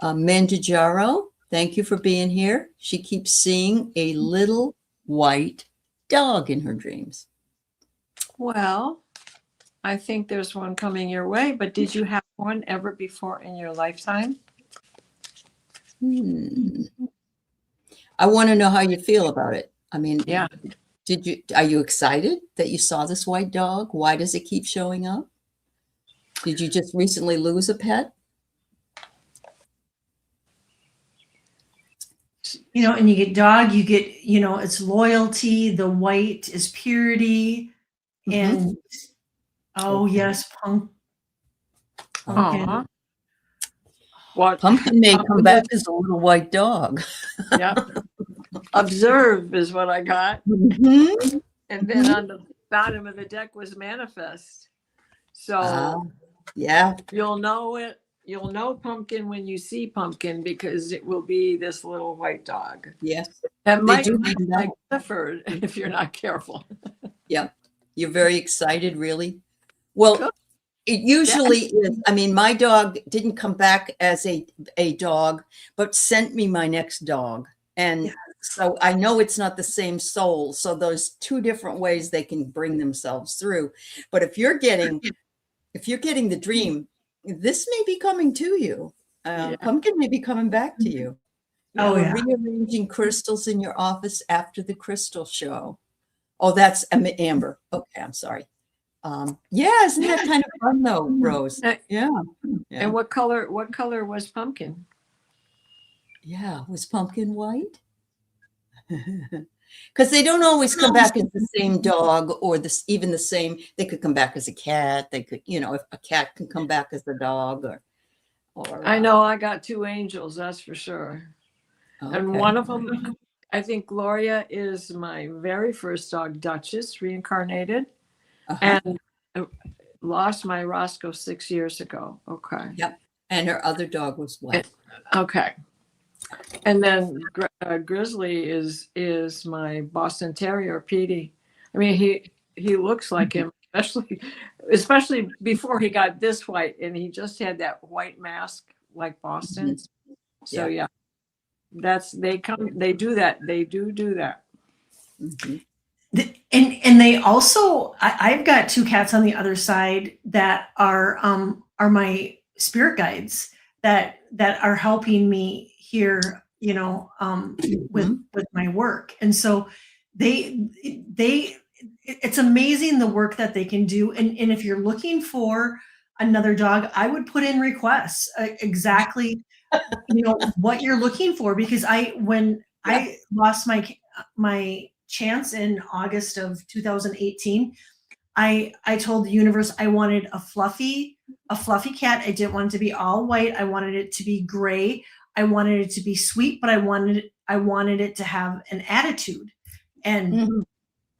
Mandajaro. Thank you for being here. She keeps seeing a little white dog in her dreams. Well, I think there's one coming your way, but did you have one ever before in your lifetime? I want to know how you feel about it. I mean, Yeah. Are you excited that you saw this white dog? Why does it keep showing up? Did you just recently lose a pet? You know, and you get dog, you get, you know, it's loyalty. The white is purity. And oh yes, pumpkin. Aw. What? Pumpkin may come back as a little white dog. Yeah. Observe is what I got. And then on the bottom of the deck was manifest. So yeah, you'll know it. You'll know pumpkin when you see pumpkin, because it will be this little white dog. Yes. That might do be come like back. Clifford if you're not careful. Yeah. You're very excited, really? Well, it usually is. I mean, my dog didn't come back as a dog, but sent me my next dog. And so I know it's not the same soul. So those two different ways they can bring themselves through. But if you're getting the dream, this may be coming to you. Pumpkin may be coming back to you. Rearranging crystals in your office after the crystal show. Oh, that's Amber. Okay, I'm sorry. Yeah, isn't that kind of fun though, Rose? Yeah. And what color was pumpkin? Yeah, was pumpkin white? Because they don't always come back as the same dog, or even the same. They could come back as a cat. They could, if a cat can come back as a dog, or I know I got two angels, that's for sure. Okay. And one of them, I think Gloria is my very first dog, Duchess, reincarnated, and lost my Roscoe 6 years ago. Okay. Yep. And her other dog was white. Okay. And then Grizzly is my Boston Terrier, Petey. I mean, he looks like him, especially before he got this white, and he just had that white mask like Boston's. So yeah, they do that. They do that. And they also, I've got two cats on the other side that are my spirit guides that are helping me here, with my work. And so it's amazing the work that they can do. And if you're looking for another dog, I would put in requests exactly you know, what you're looking for, because when I lost my chance in August of 2018, I told the universe I wanted a fluffy cat. I didn't want it to be all white. I wanted it to be gray. I wanted it to be sweet, but I wanted it to have an attitude. And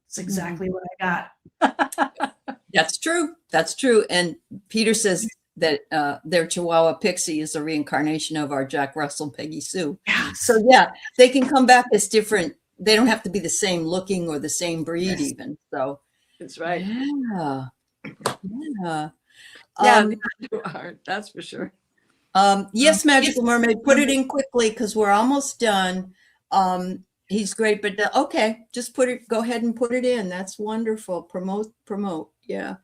it's exactly what I got. That's true. That's true. And Peter says that their Chihuahua Pixie is a reincarnation of our Jack Russell Peggy Sue. Yes. So yeah, they can come back as different. They don't have to be the same looking or the same breed even. So That's right. yeah. Yeah. Yeah, you are. That's for sure. Yes, Magical Mermaid, put it in quickly because we're almost done. He's great, but okay, just go ahead and put it in. That's wonderful. Promote. Yeah.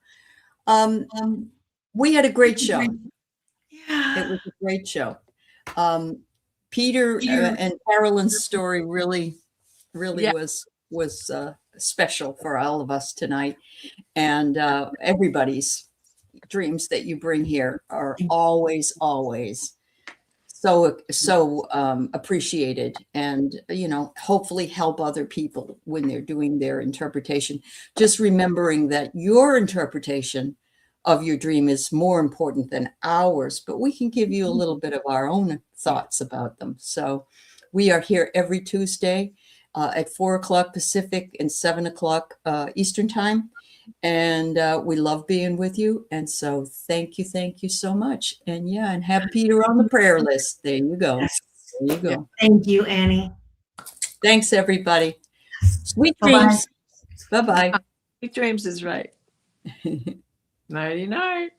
We had a great show. Yeah. It was a great show. Peter and Carolyn's story really was special for all of us tonight, and everybody's dreams that you bring here are always so appreciated, and hopefully help other people when they're doing their interpretation. Just remembering that your interpretation of your dream is more important than ours, but we can give you a little bit of our own thoughts about them. So we are here every Tuesday at 4:00 Pacific and 7:00 Eastern time. And we love being with you. And so thank you so much. And and have Peter on the prayer list. There you go. There you go. Thank you, Annie. Thanks, everybody. Sweet Bye-bye. dreams. Bye-bye. Sweet dreams is right. Nighty night.